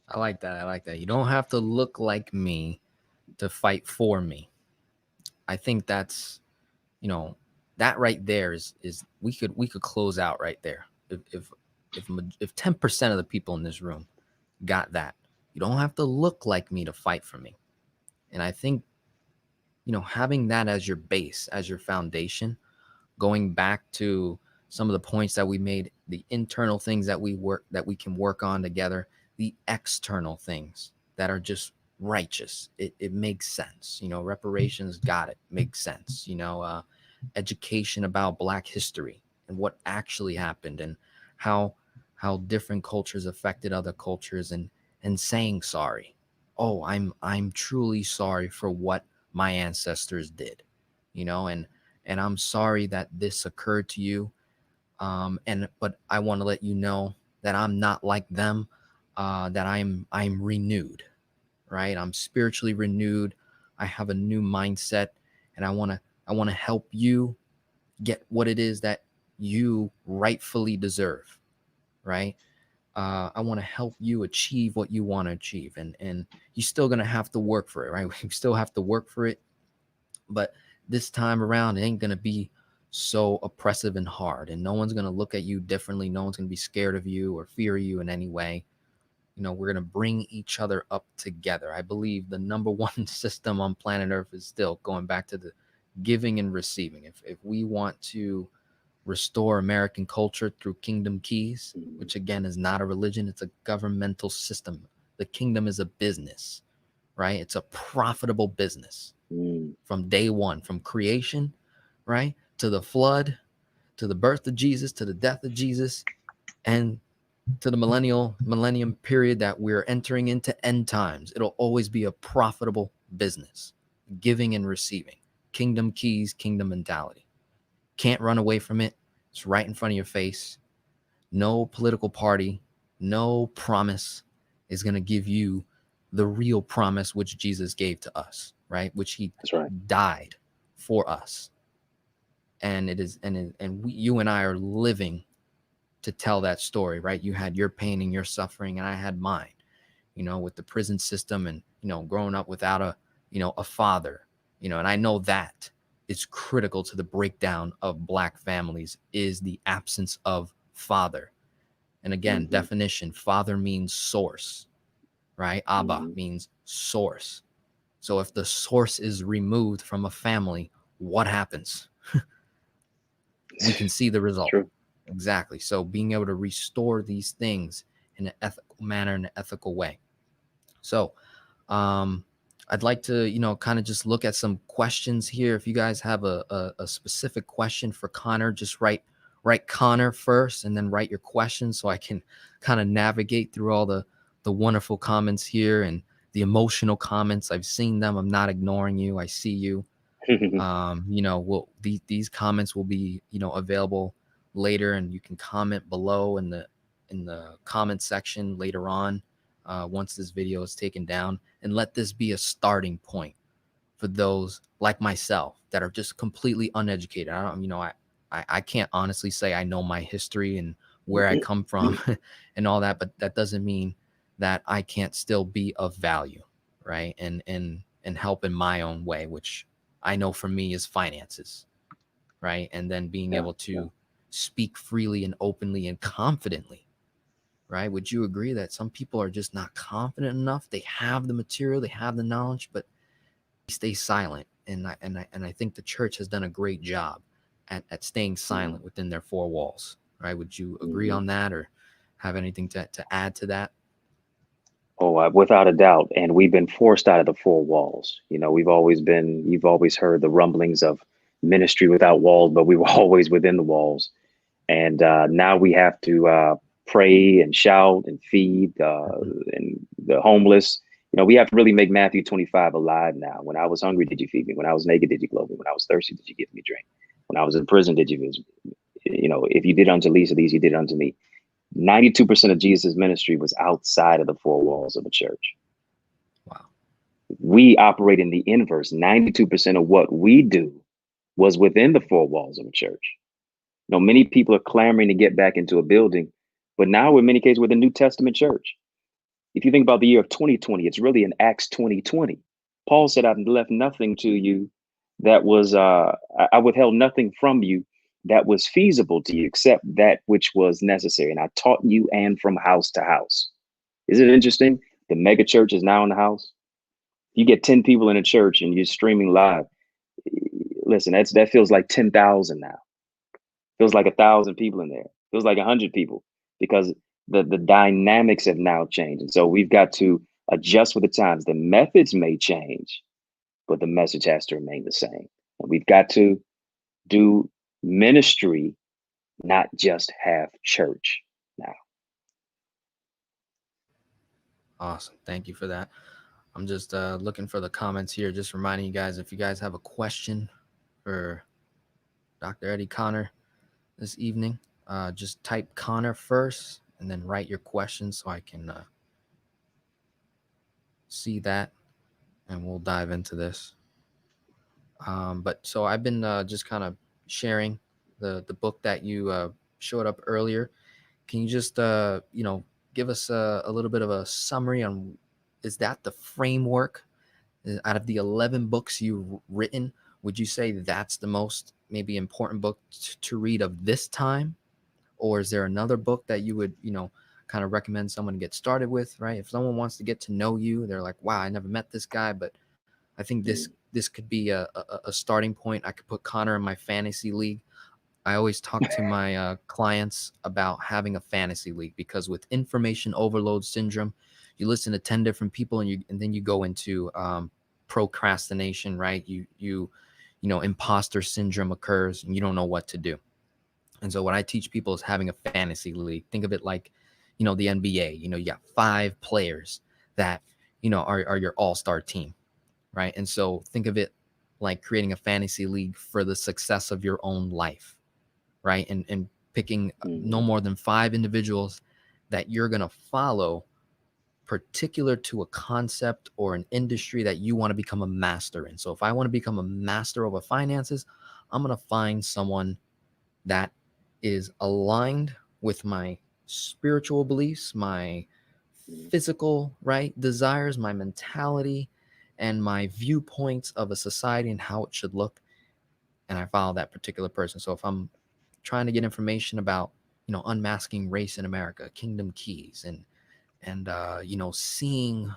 I like that. I like that. You don't have to look like me to fight for me. I think that's, you know, that right there is we could close out right there. If if 10% of the people in this room got that, you don't have to look like me to fight for me. And I think, having that as your base, as your foundation, going back to some of the points that we made, the internal things that we can work on together, the external things that are just righteous. It makes sense. Reparations, got it, makes sense. Education about Black history and what actually happened, and how different cultures affected other cultures, and saying sorry. Oh, I'm truly sorry for what my ancestors did, and I'm sorry that this occurred to you. But I want to let you know that I'm not like them, that I'm renewed, right? I'm spiritually renewed. I have a new mindset, and I want to help you get what it is that you rightfully deserve, right? I want to help you achieve what you want to achieve, and you're still gonna have to work for it, right? You still have to work for it, but this time around, it ain't gonna be so oppressive and hard, and no one's gonna look at you differently. No one's gonna be scared of you or fear you in any way. We're gonna bring each other up together. I believe the number one system on planet Earth is still going back to the giving and receiving. If we want to restore American culture through Kingdom Keys, which again is not a religion, it's a governmental system. The kingdom is a business, right? It's a profitable business from day one, from creation, right, to the flood, to the birth of Jesus, to the death of Jesus, and to the millennium period that we're entering into, end times. It'll always be a profitable business, giving and receiving. Kingdom Keys, kingdom mentality. Can't run away from it. It's right in front of your face. No political party, no promise is going to give you the real promise which Jesus gave to us, right? Which he died for us. And it is, you and I are living to tell that story, right? You had your pain and your suffering, and I had mine, with the prison system, and, growing up without a father, and I know that it's critical to the breakdown of Black families is the absence of father. And again, definition, father means source, right? Abba means source. So if the source is removed from a family, what happens? We can see the result.
True.
Exactly. So being able to restore these things in an ethical manner, in an ethical way. So I'd like to, kind of just look at some questions here. If you guys have a specific question for Connor, just write Connor first, and then write your question, so I can kind of navigate through all the wonderful comments here and the emotional comments. I've seen them. I'm not ignoring you. I see you. These comments will be, available later, and you can comment below in the comment section later on, once this video is taken down, and let this be a starting point for those like myself that are just completely uneducated. I can't honestly say I know my history and where I come from and all that, but that doesn't mean that I can't still be of value, right? And help in my own way, which I know for me is finances, right? And then being able to speak freely and openly and confidently, right? Would you agree that some people are just not confident enough? They have the material, they have the knowledge, but they stay silent. And I think the church has done a great job at staying silent within their four walls, right? Would you agree on that, or have anything to add to that?
Oh, without a doubt. And we've been forced out of the four walls. You've always heard the rumblings of ministry without walls, but we were always within the walls. And now we have to pray and shout and feed and the homeless. We have to really make Matthew 25 alive now. When I was hungry, did you feed me? When I was naked, did you clothe me? When I was thirsty, did you give me drink? When I was in prison, did you visit me? If you did unto least of these, you did unto me. 92% of Jesus' ministry was outside of the four walls of a church.
Wow.
We operate in the inverse. 92% of what we do was within the four walls of a church. Many people are clamoring to get back into a building, but now in many cases, we're the New Testament church. If you think about the year of 2020, it's really in Acts 20:20. Paul said, I've left nothing to you that was, I withheld nothing from you that was feasible to you, except that which was necessary. And I taught you and from house to house. Is it interesting? The mega church is now in the house. You get 10 people in a church and you're streaming live. Listen, that feels like 10,000 now. Feels like 1,000 people in there. Feels like 100 people, because the dynamics have now changed. And so we've got to adjust with the times. The methods may change, but the message has to remain the same. And we've got to do ministry, not just have church now.
Awesome. Thank you for that. I'm just looking for the comments here, just reminding you guys, if you guys have a question for Dr. Eddie Connor this evening, just type Connor first and then write your question so I can see that, and we'll dive into this. But so I've been just kind of sharing the book that you showed up earlier. Can you just give us a little bit of a summary on, is that the framework out of the 11 books you've written? Would you say that's the most maybe important book to read of this time? Or is there another book that you would, kind of recommend someone get started with, right? If someone wants to get to know you, they're like, wow, I never met this guy, but I think this could be a starting point. I could put Connor in my fantasy league. I always talk to my clients about having a fantasy league, because with information overload syndrome, you listen to 10 different people and then you go into procrastination, right? Imposter syndrome occurs and you don't know what to do. And so what I teach people is having a fantasy league. Think of it like, the NBA. You got 5 players that, are your all-star team, right? And so think of it like creating a fantasy league for the success of your own life, right? And picking no more than 5 individuals that you're going to follow, particular to a concept or an industry that you want to become a master in. So if I want to become a master over finances, I'm going to find someone that is aligned with my spiritual beliefs, my physical, right, desires, my mentality, and my viewpoints of a society and how it should look. And I follow that particular person. So if I'm trying to get information about, unmasking race in America, Kingdom Keys, and seeing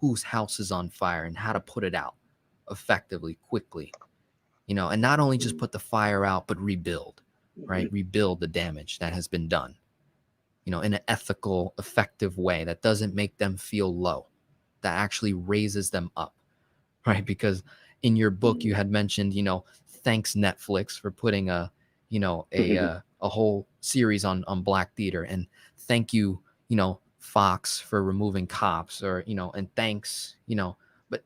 whose house is on fire and how to put it out effectively, quickly, and not only just put the fire out, but rebuild, right? Rebuild the damage that has been done, in an ethical, effective way that doesn't make them feel low, that actually raises them up, right? Because in your book, you had mentioned, thanks Netflix for putting a whole series on Black theater, and thank you, Fox for removing cops, or, and thanks, but,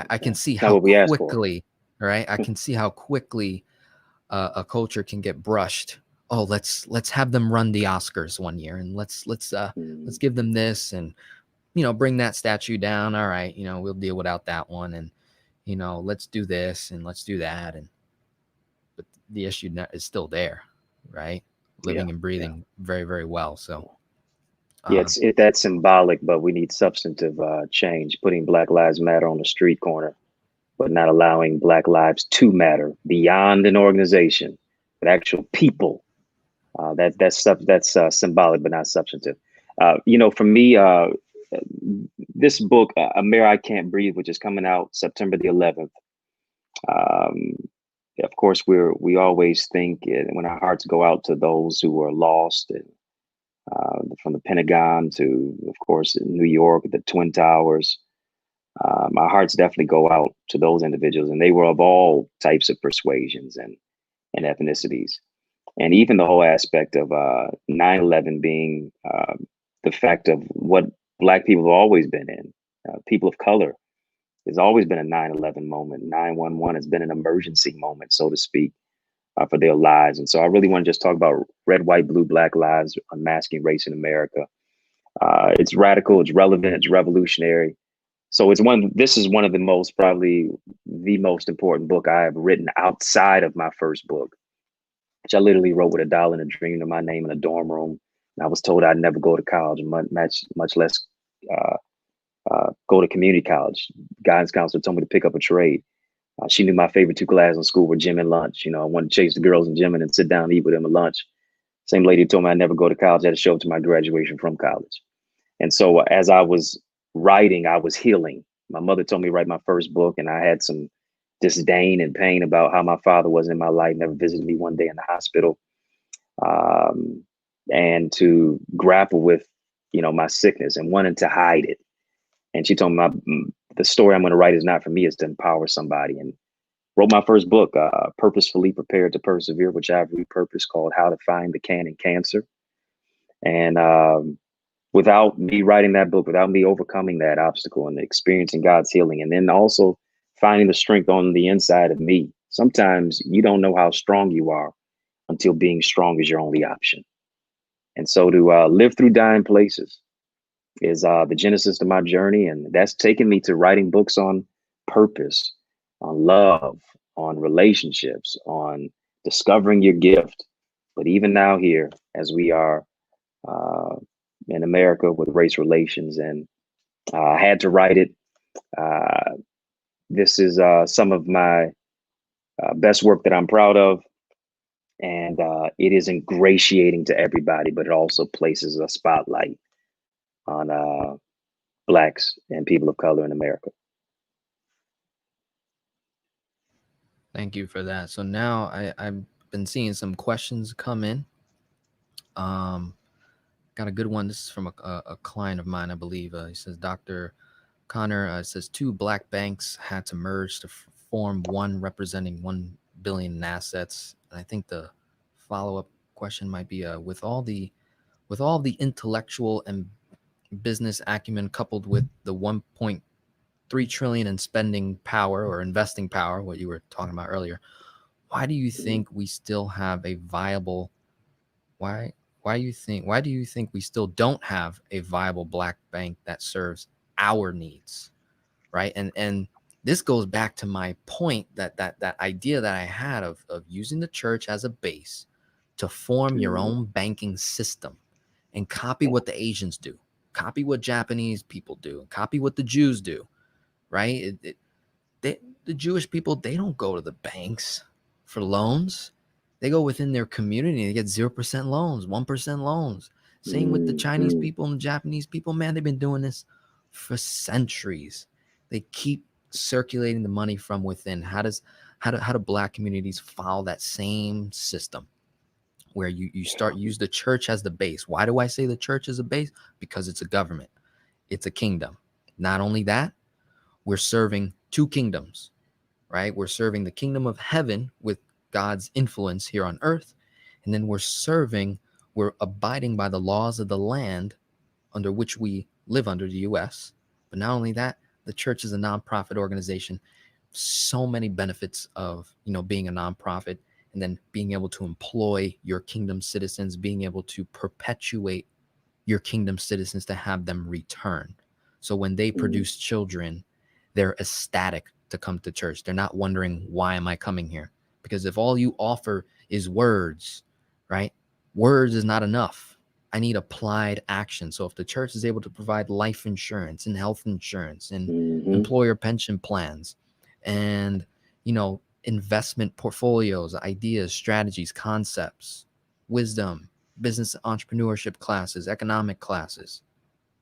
I can see how quickly, right? I can see how quickly a culture can get brushed. Oh, let's have them run the Oscars one year, and let's give them this, and bring that statue down. All right, we'll deal without that one, and let's do this and let's do that, but the issue is still there, right? Living and breathing very, very well. So
that's symbolic, but we need substantive change. Putting Black Lives Matter on the street corner, but not allowing Black lives to matter beyond an organization, but actual people. That's symbolic, but not substantive. For me, this book, Amir, I Can't Breathe, which is coming out September the 11th. Of course, we always think when our hearts go out to those who are lost, and from the Pentagon to, of course, in New York, the Twin Towers. My hearts definitely go out to those individuals, and they were of all types of persuasions and ethnicities. And even the whole aspect of 9/11 being the fact of what Black people have always been in. People of color, there's always been a 9/11 moment. 9/11 has been an emergency moment, so to speak, for their lives. And so I really want to just talk about red, white, blue, Black lives, unmasking race in America. It's radical, it's relevant, it's revolutionary. So this is one of probably the most important book I have written outside of my first book, which I literally wrote with $1 and a dream to my name in a dorm room. And I was told I'd never go to college, much less go to community college. Guidance counselor told me to pick up a trade. She knew my favorite two classes in school were gym and lunch. I wanted to chase the girls in gym and then sit down and eat with them at lunch. Same lady told me I'd never go to college. I had to show up to my graduation from college. And so as I was writing, I was healing. My mother told me to write my first book, and I had some disdain and pain about how my father was in my life, never visited me one day in the hospital. And to grapple with, my sickness and wanting to hide it. And she told me the story I'm going to write is not for me, it's to empower somebody. And wrote my first book, Purposefully Prepared to Persevere, which I've repurposed, called How to Find the Can in Cancer. And without me writing that book, without me overcoming that obstacle and experiencing God's healing, and then also finding the strength on the inside of me, sometimes you don't know how strong you are until being strong is your only option. And so to live through dying places is the genesis to my journey. And that's taken me to writing books on purpose, on love, on relationships, on discovering your gift. But even now here, as we are in America with race relations, and I had to write it. This is some of my best work that I'm proud of. And it is ingratiating to everybody, but it also places a spotlight on Blacks and people of color in America.
Thank you for that. So now I've been seeing some questions come in. Got a good one. This is from a client of mine, I believe. He says, Dr. Connor, says 2 black banks had to merge to form one representing 1 billion in assets. And I think the follow-up question might be, with all the intellectual and business acumen coupled with the 1.3 trillion in spending power or investing power, what you were talking about earlier, why do you think we still have a viable why do you think we still don't have a viable black bank that serves our needs, right? And this goes back to my point that idea that I had of using the church as a base to form your own banking system and copy what the Asians do, copy what Japanese people do, copy what the Jews do, right? The Jewish people, they don't go to the banks for loans. They go within their community. They get 0% loans, 1% loans. Same with the Chinese people and the Japanese people. Man, they've been doing this for centuries. They keep circulating the money from within. How do black communities follow that same system where you use the church as the base? Why do I say the church is a base? Because it's a government. It's a kingdom. Not only that, we're serving 2 kingdoms, right? We're serving the kingdom of heaven with God's influence here on earth. And then we're abiding by the laws of the land under which we live under, the US. But not only that, the church is a nonprofit organization. So many benefits of, being a nonprofit, and then being able to employ your kingdom citizens, being able to perpetuate your kingdom citizens to have them return. So when they produce children, they're ecstatic to come to church. They're not wondering, why am I coming here? Because if all you offer is words, right? Words is not enough. I need applied action. So if the church is able to provide life insurance and health insurance and employer pension plans and, investment portfolios, ideas, strategies, concepts, wisdom, business entrepreneurship classes, economic classes,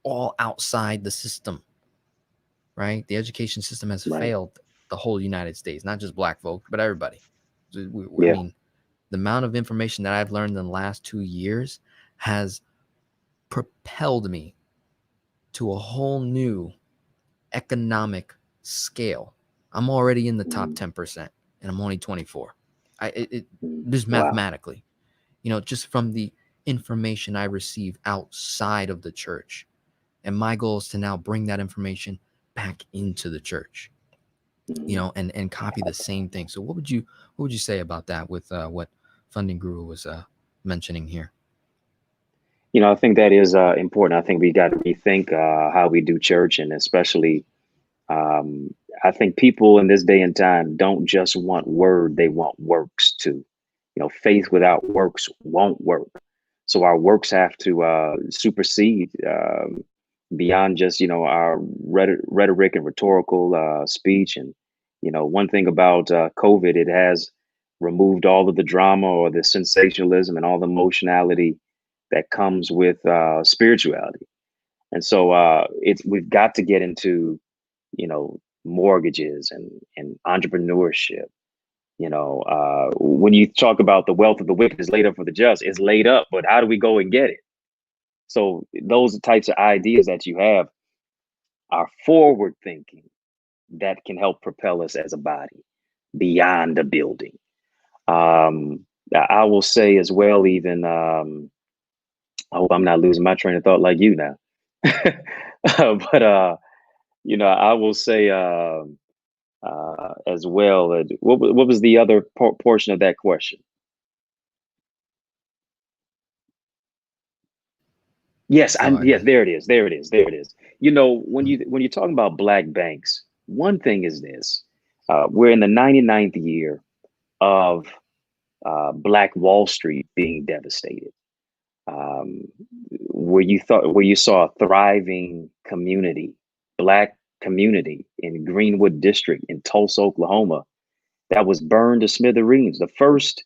all outside the system, right? The education system has failed the whole United States, not just black folk, but everybody. I mean, the amount of information that I've learned in the last 2 years has propelled me to a whole new economic scale. I'm already in the top 10%, and I'm only 24. Just mathematically, just from the information I receive outside of the church. And my goal is to now bring that information back into the church, and copy the same thing. So what would you say about that with what Funding Guru was mentioning here?
I think that is important. I think we got to rethink how we do church, and especially I think people in this day and time don't just want word, they want works too. Faith without works won't work. So our works have to supersede beyond just, our rhetoric and rhetorical speech, and One thing about COVID, it has removed all of the drama or the sensationalism and all the emotionality that comes with spirituality. And so we've got to get into, mortgages and entrepreneurship. When you talk about the wealth of the wicked is laid up for the just, it's laid up, but how do we go and get it? So those types of ideas that you have are forward thinking that can help propel us as a body beyond the building. I will say as well, even I hope I'm not losing my train of thought like you now. But I will say as well. What was the other portion of that question? Yes,
So I
yes,
guess.
there it is. There it is. There it is. When you're talking about black banks, one thing is this: we're in the 99th year of Black Wall Street being devastated. Um, where you saw a thriving community, black community in Greenwood District in Tulsa, Oklahoma, that was burned to smithereens. The first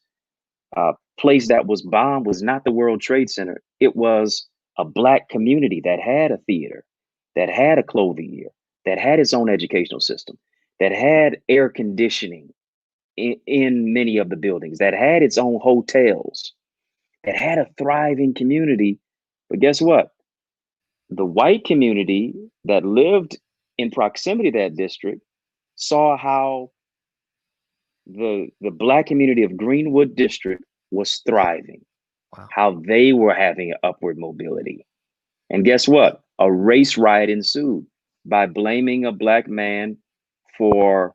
place that was bombed was not the World Trade Center. It was a black community that had a theater, that had a clothier, that had its own educational system, that had air conditioning in many of the buildings, that had its own hotels, that had a thriving community. But guess what? The white community that lived in proximity to that district saw how the black community of Greenwood District was thriving,
Wow.
how they were having upward mobility. And guess what? A race riot ensued by blaming a black man for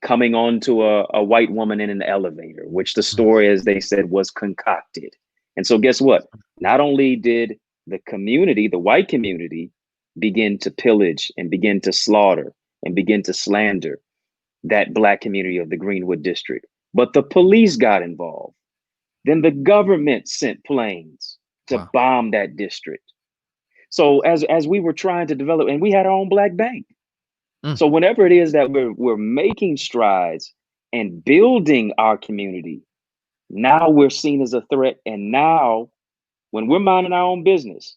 coming on to a white woman in an elevator, which the
Mm,
story, as they said, was concocted. And so, guess what? Not only did the community, the white community, begin to pillage and begin to slaughter and begin to slander that black community of the Greenwood District, but the police got involved. Then the government sent planes to
wow.
bomb that district. So as we were trying to develop, and we had our own black bank.
Mm,
So whenever it is that we're making strides and building our community, now we're seen as a threat. And now when we're minding our own business,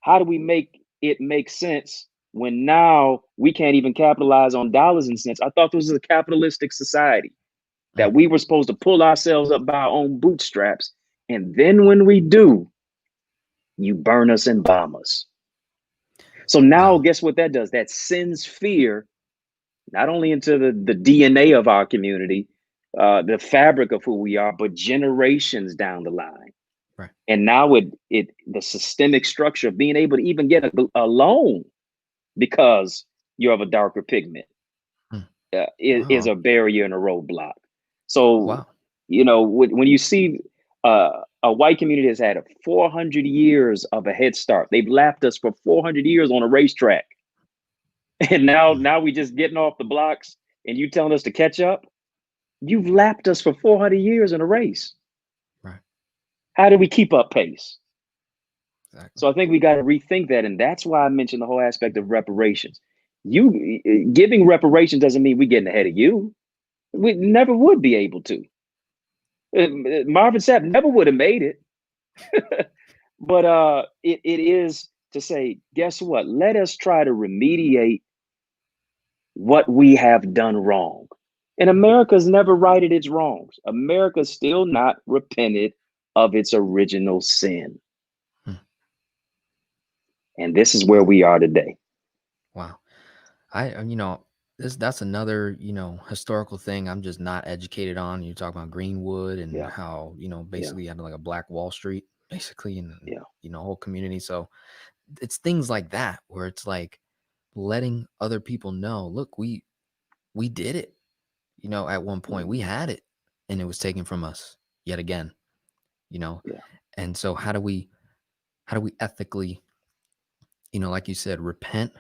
how do we make it make sense when now we can't even capitalize on dollars and cents? I thought this was a capitalistic society,
mm,
that we were supposed to pull ourselves up by our own bootstraps. And then when we do, you burn us and bomb us. So now,
wow.
guess what that does? That sends fear not only into the DNA of our community, the fabric of who we are, but generations down the line.
Right.
And now the systemic structure of being able to even get a loan because you're of a darker pigment
Mm,
is
wow.
a barrier and a roadblock. So,
Wow.
when you see a white community has had 400 years of a head start, they've lapped us for 400 years on a racetrack. And now,
Mm,
now we just getting off the blocks and you telling us to catch up. You've lapped us for 400 years in a race.
right.
How do we keep up pace?
Exactly.
So I think we got to rethink that. And that's why I mentioned the whole aspect of reparations. You giving reparations doesn't mean we're getting ahead of you. We never would be able to. Marvin Sapp never would have made it. But it is to say, guess what? Let us try to remediate what we have done wrong. And America's never righted its wrongs. America's still not repented of its original sin.
Mm,
And this is where
wow.
we are today.
Wow. That's another, historical thing I'm just not educated on. You talk about Greenwood and
Yeah,
how,
yeah,
basically you had like a Black Wall Street, basically, and,
yeah.
whole community. So it's things like that where it's like letting other people know, look, we did it. At one point we
Mhm.
had it and it was taken from us yet again, you know.
Yeah,
And so how do we ethically, like you said, repent,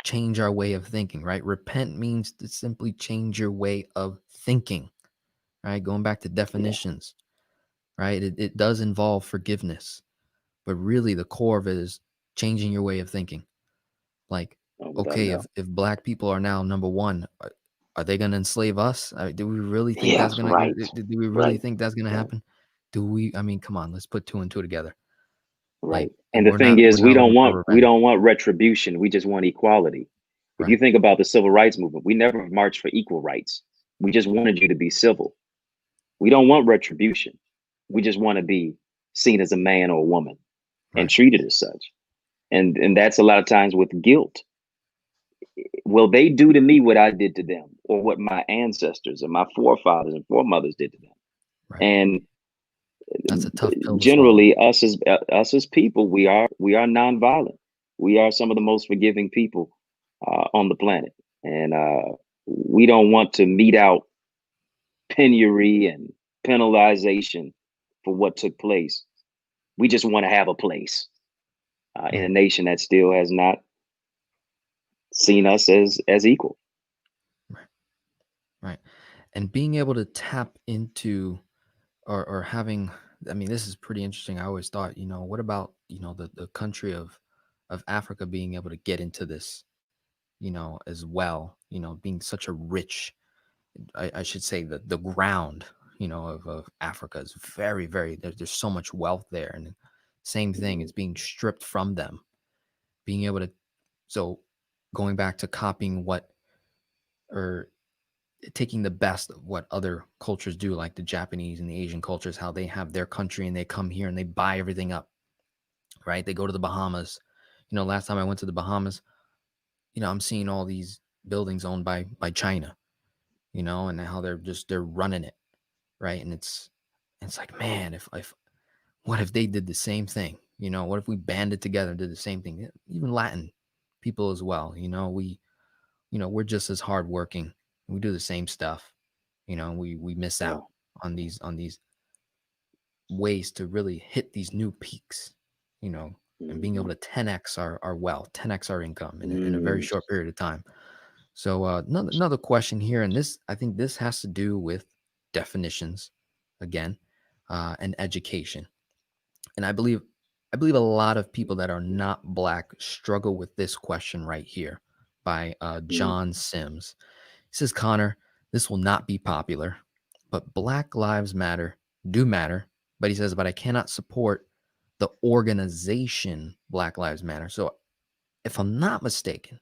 change our way of thinking, right? Repent means to simply change your way of thinking, right? Going back to
yeah,
definitions, right? It does involve forgiveness, but really the core of it is changing your way of thinking. Like
without a
Okay,
doubt.
if black people are now number one, are they going to enslave us? Do we really think
Yeah,
that's gonna?
right,
Do we really
right,
think that's gonna
right,
happen? Do we? I mean, come on, let's put two and two together.
right.
Like,
And the thing
we're
is,
not looking for
we
revenge,
don't want retribution. We just want equality. If you
right?
think about the civil rights movement, we never marched for equal rights. We just wanted you to be civil. We don't want retribution. We just want to be seen as a man or a woman and
Right,
treated as such. And that's a lot of times with guilt. Will they do to me what I did to them, or what my ancestors and my forefathers and foremothers did to them?
right.
And
That's a tough pill to swallow.
generally, us as people, we are nonviolent. We are some of the most forgiving people on the planet, and we don't want to mete out penury and penalization for what took place. We just want to have a place in a
Right,
nation that still has not seen us as equal.
right, right. And being able to tap into or having, I mean, this is pretty interesting. I always thought, what about, the country of Africa being able to get into this, as well, being such a rich, I should say the ground, of Africa is very, very, there's so much wealth there. And same thing,
Mhm.
it's being stripped from them, being able to, so going back to copying what, or taking the best of what other cultures do, like the Japanese and the Asian cultures, how they have their country and they come here and they buy everything up, right? They go to the Bahamas. Last time I went to the Bahamas, I'm seeing all these buildings owned by China, and how they're running it, right? And it's like, man, if what if they did the same thing? What if we banded together and did the same thing? Even Latin people as well, we're just as hardworking. We do the same stuff. We miss
Yeah.
out on these ways to really hit these new peaks, you know, and being able
Hmm.
to 10x our wealth, 10x our income in a very
Mm.
short period of time. So another question here, and this I think this has to do with definitions again, and education. And I believe a lot of people that are not black struggle with this question right here by
Mm.
John Sims. He says, Connor, this will not be popular, but Black Lives Matter do matter. But he says, but I cannot support the organization Black Lives Matter. So if I'm not mistaken,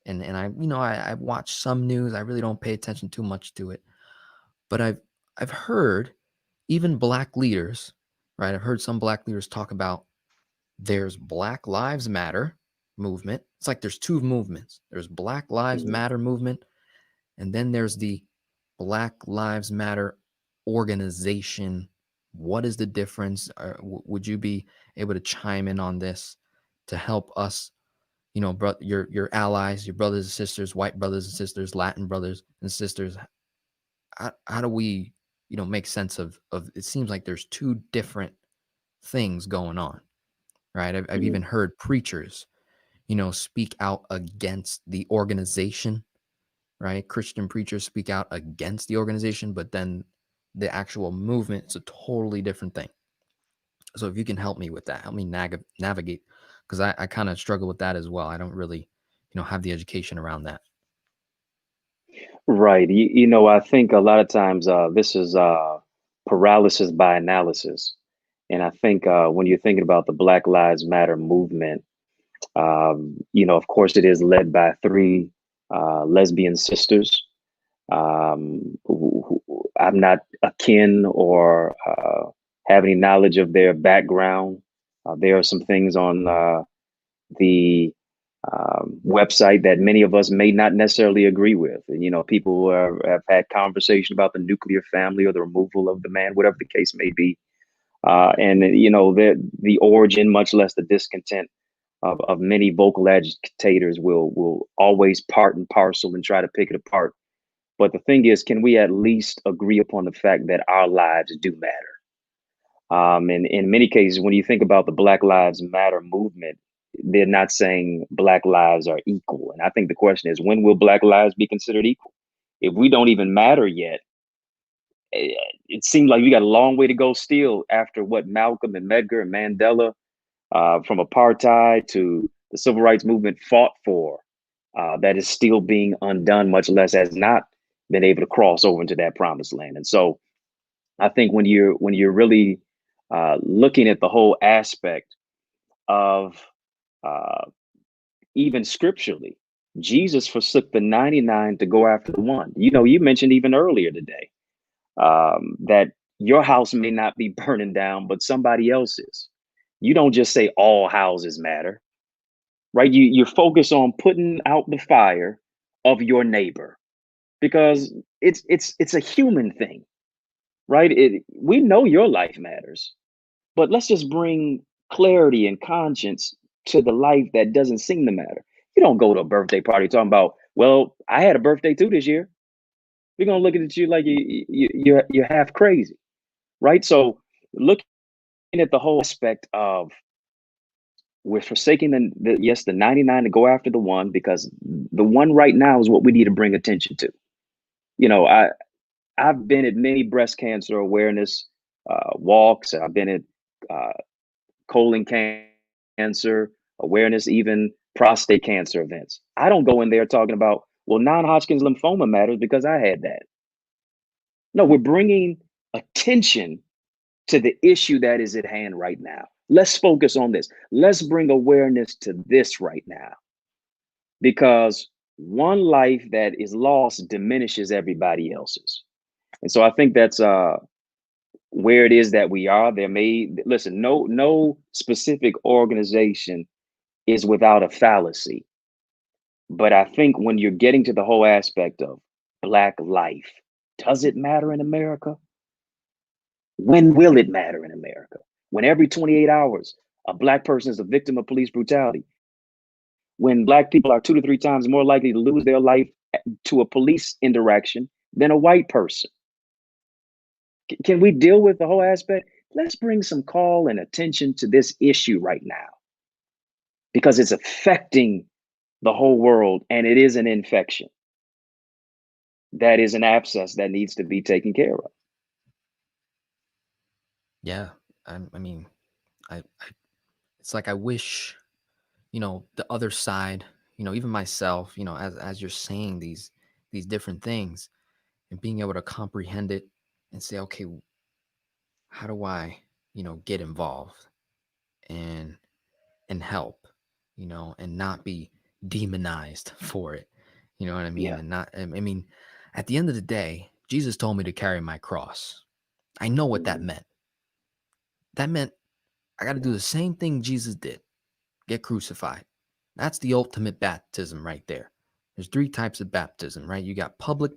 and I watch some news, I really don't pay attention too much to it, but I've heard even black leaders, right? I've heard some black leaders talk about there's Black Lives Matter movement. It's like there's two movements. There's Black Lives
Mm.
Matter movement, and then there's the Black Lives Matter organization. What is the difference? Would you be able to chime in on this to help us, your allies, your brothers and sisters, white brothers and sisters, Latin brothers and sisters? How do we, make sense of it seems like there's two different things going on, right? I've
Mm.
even heard preachers, speak out against the organization, right? Christian preachers speak out against the organization, but then the actual movement is a totally different thing. So if you can help me with that, help me navigate, because I kind of struggle with that as well. I don't really, have the education around that.
Right. I think a lot of times this is paralysis by analysis. And I think when you're thinking about the Black Lives Matter movement, of course, it is led by three lesbian sisters. I'm not akin or have any knowledge of their background. There are some things on the website that many of us may not necessarily agree with. And, people have had conversation about the nuclear family or the removal of the man, whatever the case may be. And, the origin, much less the discontent of many vocal agitators will always part and parcel and try to pick it apart. But the thing is, can we at least agree upon the fact that our lives do matter? And in many cases, when you think about the Black Lives Matter movement, they're not saying Black lives are equal. And I think the question is, when will Black lives be considered equal? If we don't even matter yet, eh, it seems like we got a long way to go still after what Malcolm and Medgar and Mandela, from apartheid to the civil rights movement, fought for. that is still being undone, much less has not been able to cross over into that promised land. And so I think when you're really looking at the whole aspect of uh, even scripturally, Jesus forsook the 99 to go after the one. You mentioned even earlier today that your house may not be burning down, but somebody else's. You don't just say all houses matter, right? You focus on putting out the fire of your neighbor because it's a human thing, right? We know your life matters, but let's just bring clarity and conscience to the life that doesn't seem to matter. You don't go to a birthday party talking about, well, I had a birthday too this year. We're gonna look at you like you're half crazy, right? So looking at the whole aspect of we're forsaking the 99 to go after the one because the one right now is what we need to bring attention to. You know, I've been at many breast cancer awareness walks. I've been at uh, colon cancer awareness, even prostate cancer events. I don't go in there talking about, well, non-Hodgkin's lymphoma matters because I had that. No, we're bringing attention to the issue that is at hand right now. Let's focus on this. Let's bring awareness to this right now because one life that is lost diminishes everybody else's. And so I think that's where it is that we are. There may listen, no specific organization is without a fallacy. But I think when you're getting to the whole aspect of Black life, does it matter in America? When will it matter in America? When every 28 hours, a Black person is a victim of police brutality. When Black people are 2 to 3 times more likely to lose their life to a police interaction than a white person. Can we deal with the whole aspect? Let's bring some call and attention to this issue right now because it's affecting the whole world and it is an infection. That is an abscess that needs to be taken care of.
Yeah. I mean, I it's like I wish, the other side, even myself, as you're saying these different things and being able to comprehend it and say, okay, how do I, get involved and help, and not be demonized for it. You know what I mean?
Yeah.
And not, I mean, at the end of the day, Jesus told me to carry my cross. I know what that
Mhm.
meant. That meant I got to do
Yeah.
the same thing Jesus did, get crucified. That's the ultimate baptism right there. There's three types of baptism, right? You got public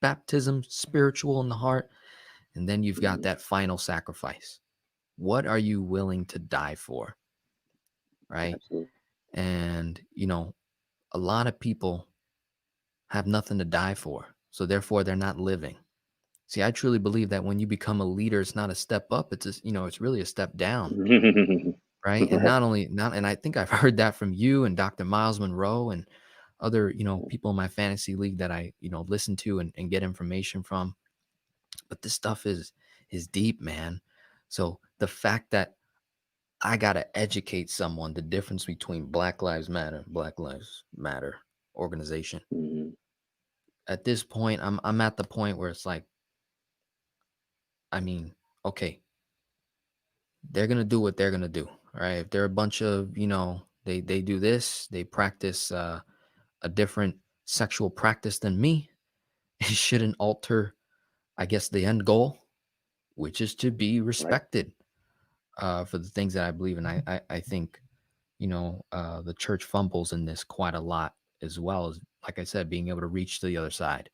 baptism, spiritual in the heart, and then you've got
Mhm.
that final sacrifice. What are you willing to die for, right?
Absolutely.
And, a lot of people have nothing to die for. So therefore they're not living. See, I truly believe that when you become a leader, it's not a step up, it's just, it's really a step down, right? And
Right.
not only not and I think I've heard that from you and Dr. Miles Monroe and other, people in my fantasy league that I, listen to and get information from. But this stuff is deep, man. So the fact that I gotta educate someone the difference between Black Lives Matter organization.
Mhm.
At this point, I'm at the point where it's like, I mean, okay, they're gonna do what they're gonna do. Right? If they're a bunch of, they do this, they practice a different sexual practice than me, it shouldn't alter, I guess, the end goal, which is to be
Right.
respected for the things that I believe in. I think, the church fumbles in this quite a lot, as well as, like I said, being able to reach to the other side.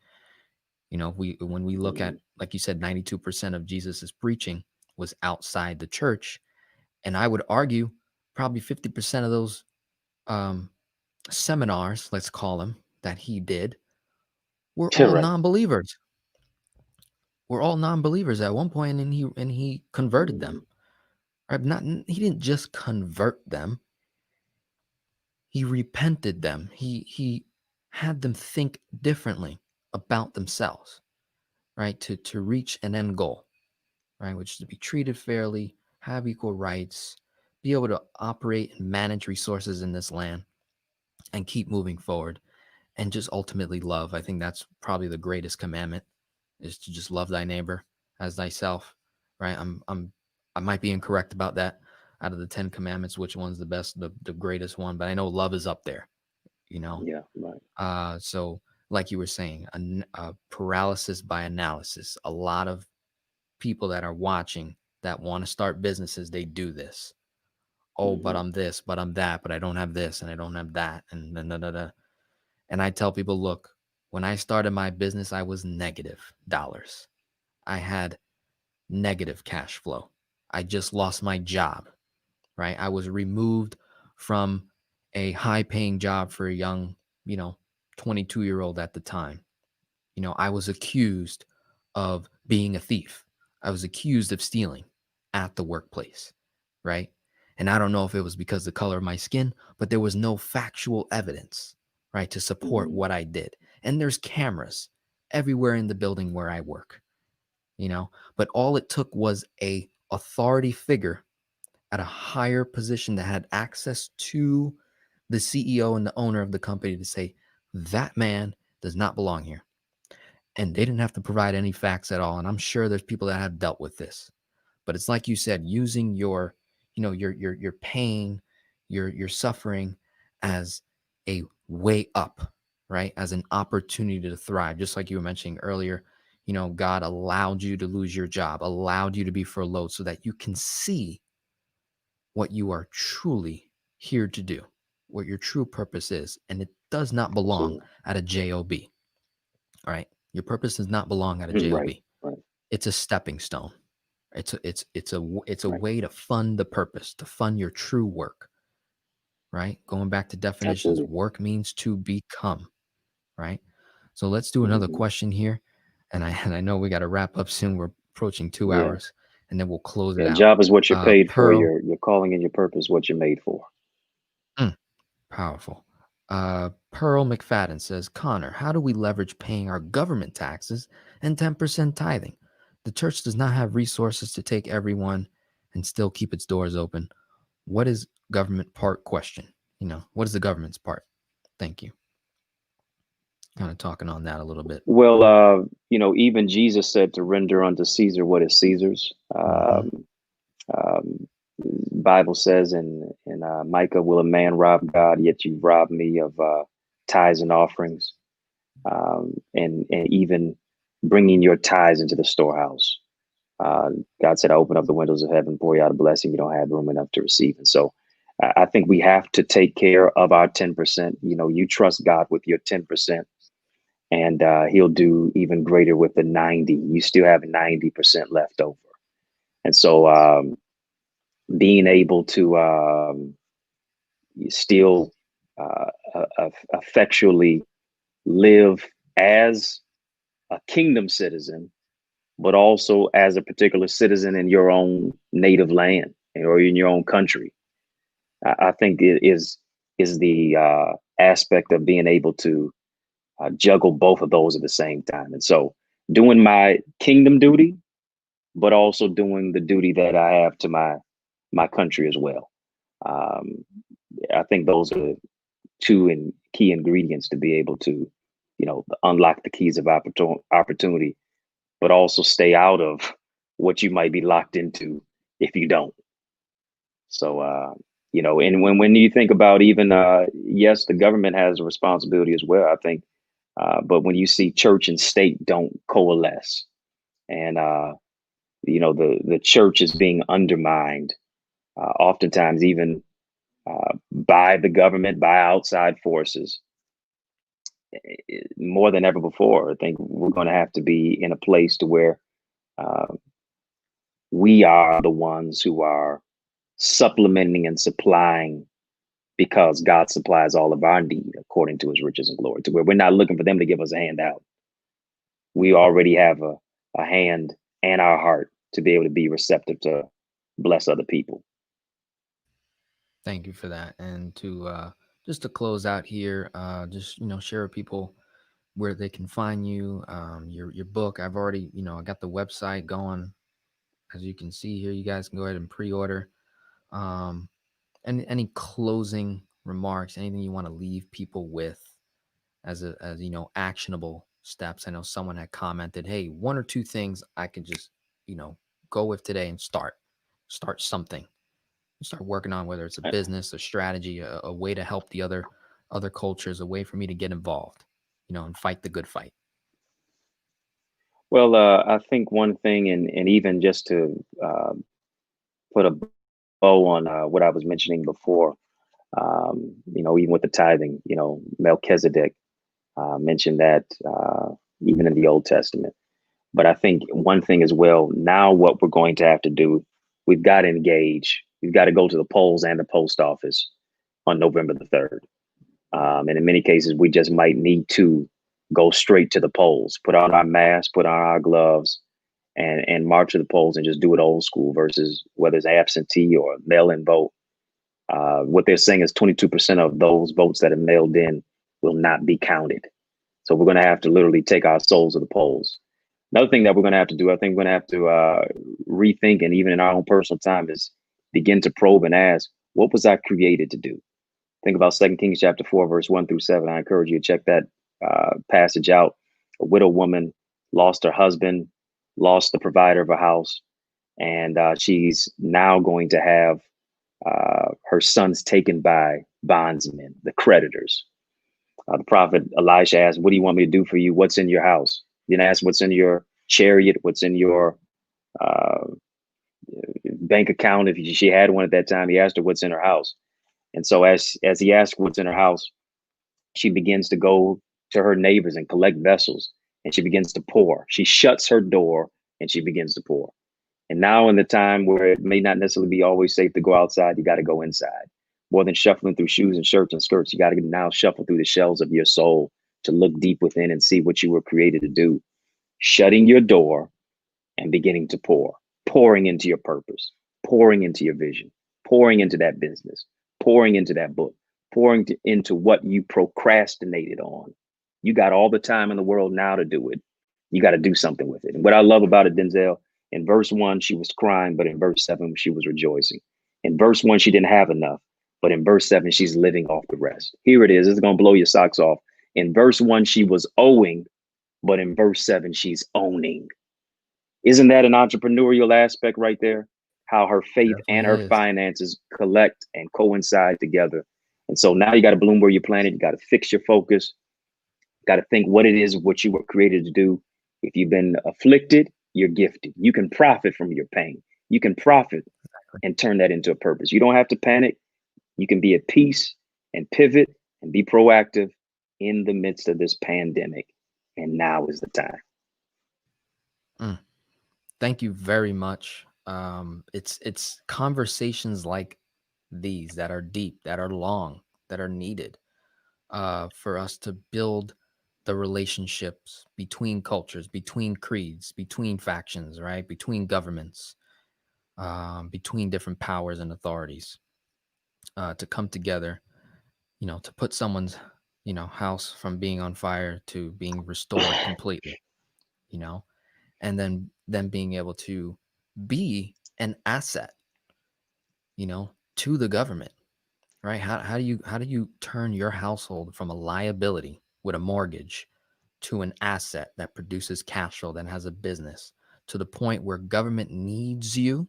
When we look at,
Mhm.
like you said, 92% of Jesus's preaching was outside the church, and I would argue probably 50% of those um, seminars, let's call them, that he did were all
Right.
non-believers. Were all non-believers at one point, and he converted them.
Mhm.
Right? Not he didn't just convert them; he repented them. He had them think differently about themselves, right? To reach an end goal, right? Which is to be treated fairly, have equal rights, be able to operate and manage resources in this land, and keep moving forward. and just ultimately love. I think that's probably the greatest commandment, is to just love thy neighbor as thyself, right? I might be incorrect about that. Out of the 10 commandments, which one's the best, the greatest one? But I know love is up there, you know?
Yeah, right.
So like you were saying, a paralysis by analysis. A lot of people that are watching that want to start businesses, they do this. Oh, but
Hmm.
I'm this, but I'm that, but I don't have this and I don't have that. And da, da, da, da. And I tell people, look, when I started my business, I was negative dollars. I had negative cash flow. I just lost my job, right? I was removed from a high paying job for a young, you know, 22-year-old at the time. I was accused of being a thief. I was accused of stealing at the workplace, right? And I don't know if it was because the color of my skin, but there was no factual evidence, right, to support
Hmm.
what I did. And there's cameras everywhere in the building where I work, but all it took was a authority figure at a higher position that had access to the CEO and the owner of the company to say, that man does not belong here. And they didn't have to provide any facts at all. And I'm sure there's people that have dealt with this. But it's like you said, using your pain, your suffering as a way up, right? As an opportunity to thrive. Just like you were mentioning earlier, God allowed you to lose your job, allowed you to be furloughed so that you can see what you are truly here to do, what your true purpose is. And it does not belong
Absolutely.
at a job. All right. Your purpose does not belong at a
Mm,
job.
right, right.
It's a stepping stone. It's a
Right.
way to fund the purpose, to fund your true work, right? Going back to definitions,
Absolutely.
work means to become, right? So let's do another
Hmm.
question here. And I know we got to wrap up soon. We're approaching two
Yeah.
hours and then we'll close it
Yeah.
out.
Job is what you're paid for.
Pearl,
Your calling and your purpose, what you're made for.
mm, powerful. Pearl McFadden says, Connor, how do we leverage paying our government taxes and 10% tithing? The church does not have resources to take everyone and still keep its doors open. What is government part question? What is the government's part? Thank you. Kind of talking on that a little bit.
Well, even Jesus said to render unto Caesar what is Caesar's.
Hmm.
Um, Bible says in Micah, will a man rob God? Yet you rob me of tithes and offerings, and even bringing your tithes into the storehouse. Uh, God said, I open up the windows of heaven, pour you out a blessing you don't have room enough to receive. And so I think we have to take care of our 10%. You trust God with your 10%, and he'll do even greater with the 90. You still have 90% left over. And so being able to still effectually live as a kingdom citizen, but also as a particular citizen in your own native land or in your own country. I think it is the aspect of being able to juggle both of those at the same time. And so doing my kingdom duty, but also doing the duty that I have to my country as well. Um, I think those are two and key ingredients to be able to, unlock the keys of opportunity, but also stay out of what you might be locked into if you don't. So, and when you think about even, yes, the government has a responsibility as well, I think, but when you see church and state don't coalesce, and the church is being undermined, oftentimes even by the government, by outside forces, more than ever before. I think we're going to have to be in a place to where uh, we are the ones who are supplementing and supplying, because God supplies all of our need according to his riches and glory, to where we're not looking for them to give us a handout. We already have a hand and our heart to be able to be receptive to bless other people.
Thank you for that. And to just to close out here, just share with people where they can find you, your book. I've already, I got the website going. As you can see here, you guys can go ahead and pre-order. Um, any closing remarks, anything you want to leave people with as actionable steps. I know someone had commented, hey, one or two things I could just go with today and start something, start working on, whether it's a business, a strategy, a way to help the other cultures, a way for me to get involved, and fight the good fight.
Well, I think one thing, and even just to put a bow on what I was mentioning before, even with the tithing, Melchizedek mentioned that even in the Old Testament. But I think one thing as well, now what we're going to have to do, we've got to engage. We've got to go to the polls and the post office on November the 3rd. And in many cases, we just might need to go straight to the polls, put on our masks, put on our gloves, and march to the polls and just do it old school versus whether it's absentee or mail-in vote. What they're saying is 22% of those votes that are mailed in will not be counted. So we're going to have to literally take our souls to the polls. Another thing that we're going to have to do, I think we're going to have to rethink, and even in our own personal time, is begin to probe and ask, what was I created to do? Think about 2 Kings chapter 4, verse 1-7. I encourage you to check that passage out. A widow woman lost her husband, lost the provider of her house, and she's now going to have her sons taken by bondsmen, the creditors. The prophet Elisha asked, what do you want me to do for you? What's in your house? He didn't ask what's in your chariot, what's in your uh, bank account. If she had one at that time, he asked her what's in her house. And so as he asked what's in her house, she begins to go to her neighbors and collect vessels, and she begins to pour. She shuts her door and she begins to pour. And now in the time where it may not necessarily be always safe to go outside, you got to go inside. More than shuffling through shoes and shirts and skirts, you got to now shuffle through the shells of your soul to look deep within and see what you were created to do. Shutting your door and beginning to pour, pouring into your purpose, pouring into your vision, pouring into that business, pouring into that book, pouring into what you procrastinated on. You got all the time in the world now to do it. You got to do something with it. And what I love about it, Denzel, in verse 1, she was crying, but in verse 7, she was rejoicing. In verse 1, she didn't have enough, but in verse 7, she's living off the rest. Here it is. It's going to blow your socks off. In verse 1, she was owing, but in verse 7, she's owning. Isn't that an entrepreneurial aspect right there? How her faith and
Definitely
her
is.
finances collect and coincide together. And so now you got to bloom where you're planted. You got to fix your focus. Got to think what it is, what you were created to do. If you've been afflicted, you're gifted. You can profit from your pain. You can profit and turn that into a purpose. You don't have to panic. You can be at peace and pivot and be proactive in the midst of this pandemic. And now is the time.
Mm. Thank you very much. It's conversations like these that are deep, that are long, that are needed for us to build the relationships between cultures, between creeds, between factions, right? Between governments, between different powers and authorities, to come together, to put someone's, house from being on fire to being restored completely, you know, and then being able to be an asset, to the government, right? How do you turn your household from a liability with a mortgage to an asset that produces cash flow, that has a business, to the point where government needs you,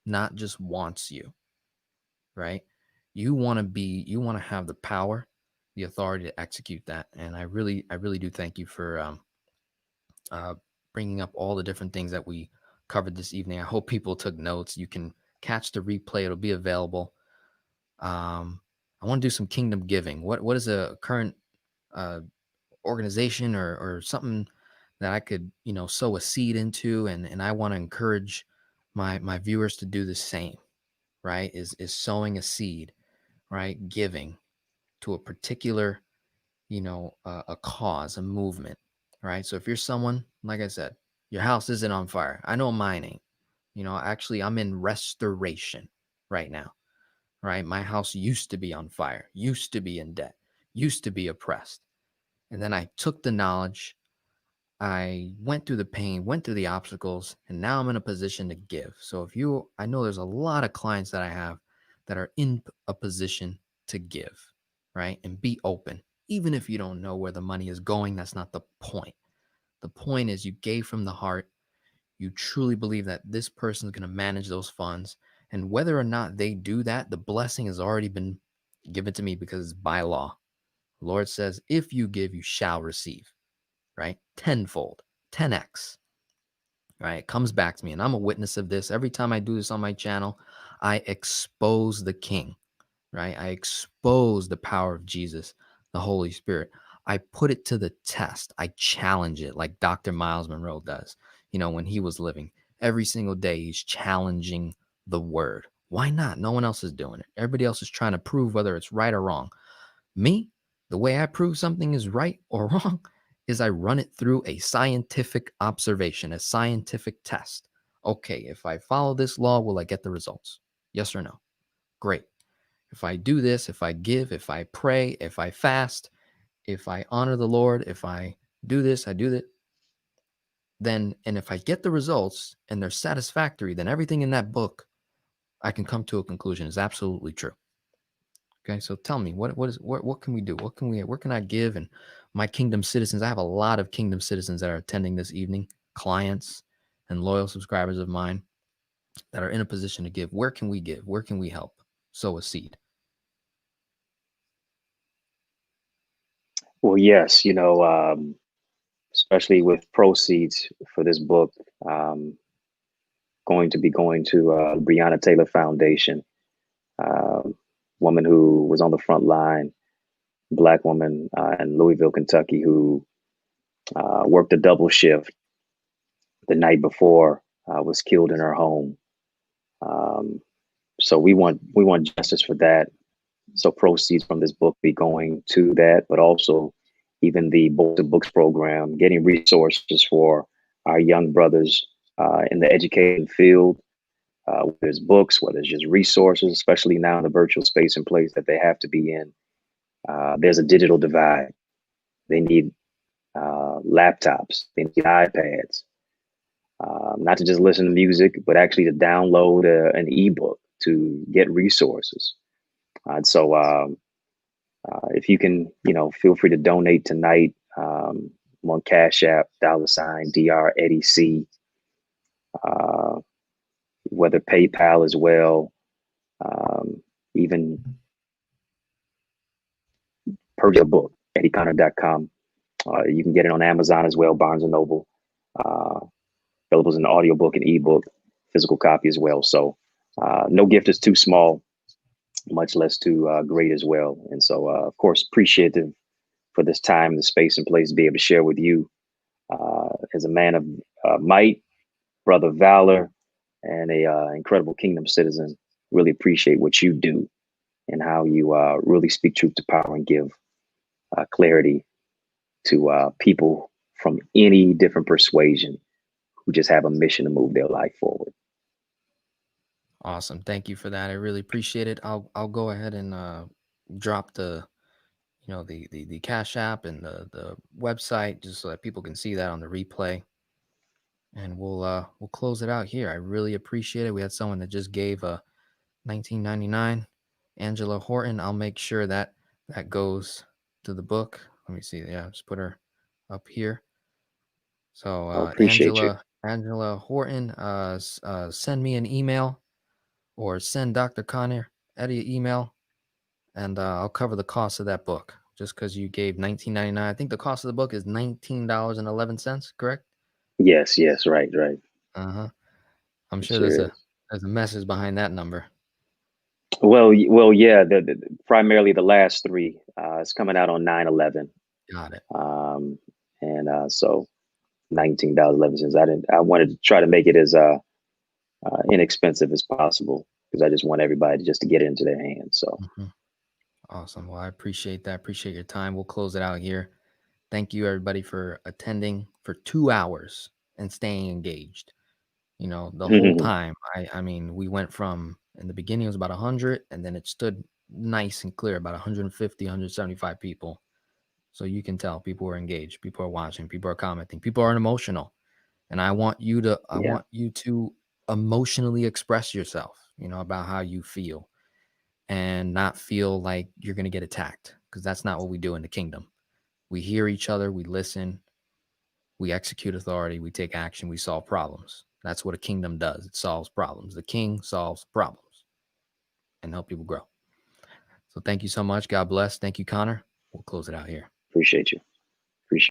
not just wants you, right? You want to have the power, the authority to execute that. And I really do thank you for uh, bringing up all the different things that we covered this evening. I hope people took notes. You can catch the replay; it'll be available. I want to do some kingdom giving. What is a current uh, organization or something that I could sow a seed into, and I want to encourage my viewers to do the same. Right? Is sowing a seed, right? Giving to a particular a cause, a movement, right? So if you're someone, like I said, your house isn't on fire. I know mine ain't. Actually, I'm in restoration right now, right? My house used to be on fire, used to be in debt, used to be oppressed. And then I took the knowledge, I went through the pain, went through the obstacles, and now I'm in a position to give. So I know there's a lot of clients that I have that are in a position to give, right? And be open. Even if you don't know where the money is going, that's not the point. The point is you gave from the heart. You truly believe that this person is going to manage those funds. And whether or not they do that, the blessing has already been given to me because it's by law. The Lord says, if you give, you shall receive, right? Tenfold, 10x, right? It comes back to me. And I'm a witness of this. Every time I do this on my channel, I expose the king, right? I expose the power of Jesus, the Holy Spirit. I put it to the test. I challenge it like Dr. Miles Monroe does, when he was living. Every single day, he's challenging the word. Why not? No one else is doing it. Everybody else is trying to prove whether it's right or wrong. Me, the way I prove something is right or wrong is I run it through a scientific observation, a scientific test. Okay, if I follow this law, will I get the results? Yes or no? Great. If I do this, if I give, if I pray, if I fast, if I honor the Lord, if I do this, I do that, then, and if I get the results and they're satisfactory, then everything in that book, I can come to a conclusion is absolutely true. Okay, so tell me, what can we do? Where can I give? And my kingdom citizens, I have a lot of kingdom citizens that are attending this evening, clients and loyal subscribers of mine that are in a position to give. Where can we give? Where can we help sow a seed?
Well, yes, especially with proceeds for this book, um, going to be going to Breonna Taylor Foundation, woman who was on the front line, Black woman in Louisville, Kentucky, who worked a double shift the night before, was killed in her home. Um, so we want justice for that. So proceeds from this book be going to that, but also even the Book to Books program, getting resources for our young brothers in the education field, whether it's books, whether it's just resources, especially now in the virtual space and place that they have to be in. There's a digital divide. They need laptops, they need iPads, not to just listen to music, but actually to download an ebook to get resources. And so if you can, feel free to donate tonight. I'm on Cash App, $, Eddie C, whether PayPal as well, even purchase a book, eddieconnor.com. You can get it on Amazon as well, Barnes and Noble. Available as an audiobook and ebook, physical copy as well. So no gift is too small, much less too great as well. And so, of course, appreciative for this time, the space and place to be able to share with you as a man of might, brother valor, and a incredible kingdom citizen. Really appreciate what you do and how you really speak truth to power and give clarity to people from any different persuasion who just have a mission to move their life forward.
Awesome. Thank you for that. I really appreciate it. I'll go ahead and drop the Cash App and the website just so that people can see that on the replay. And we'll close it out here. I really appreciate it. We had someone that just gave $19.99, Angela Horton. I'll make sure that goes to the book. Let me see. Yeah, just put her up here. So
I appreciate you.
Angela Horton, send me an email or send Dr. Connor Eddie an email, and I'll cover the cost of that book. Just because you gave $19.99, I think the cost of the book is $19.11. Correct?
Yes, right.
Uh-huh. I'm
It
sure
sure is.
there's a message behind that number.
Well, yeah. Primarily the last three. It's coming out on 9/11,
Got it.
and so $19.11. I wanted to try to make it as inexpensive as possible because I just want everybody just to get it into their hands. So.
Mhm. Awesome. Well, I appreciate that. Appreciate your time. We'll close it out here. Thank you, everybody, for attending for 2 hours and staying engaged. The whole time. I mean, we went from in the beginning it was about 100, and then it stood nice and clear about 150, 175 people. So you can tell people are engaged, people are watching, people are commenting, people are emotional, and I want you
Yeah.
to emotionally express yourself. About how you feel and not feel like you're going to get attacked, because that's not what we do in the kingdom. We hear each other, we listen, we execute authority, we take action, we solve problems. That's what a kingdom does. It solves problems. The king solves problems and help people grow. So thank you so much. God bless. Thank you, Connor. We'll close it out here.
Appreciate you.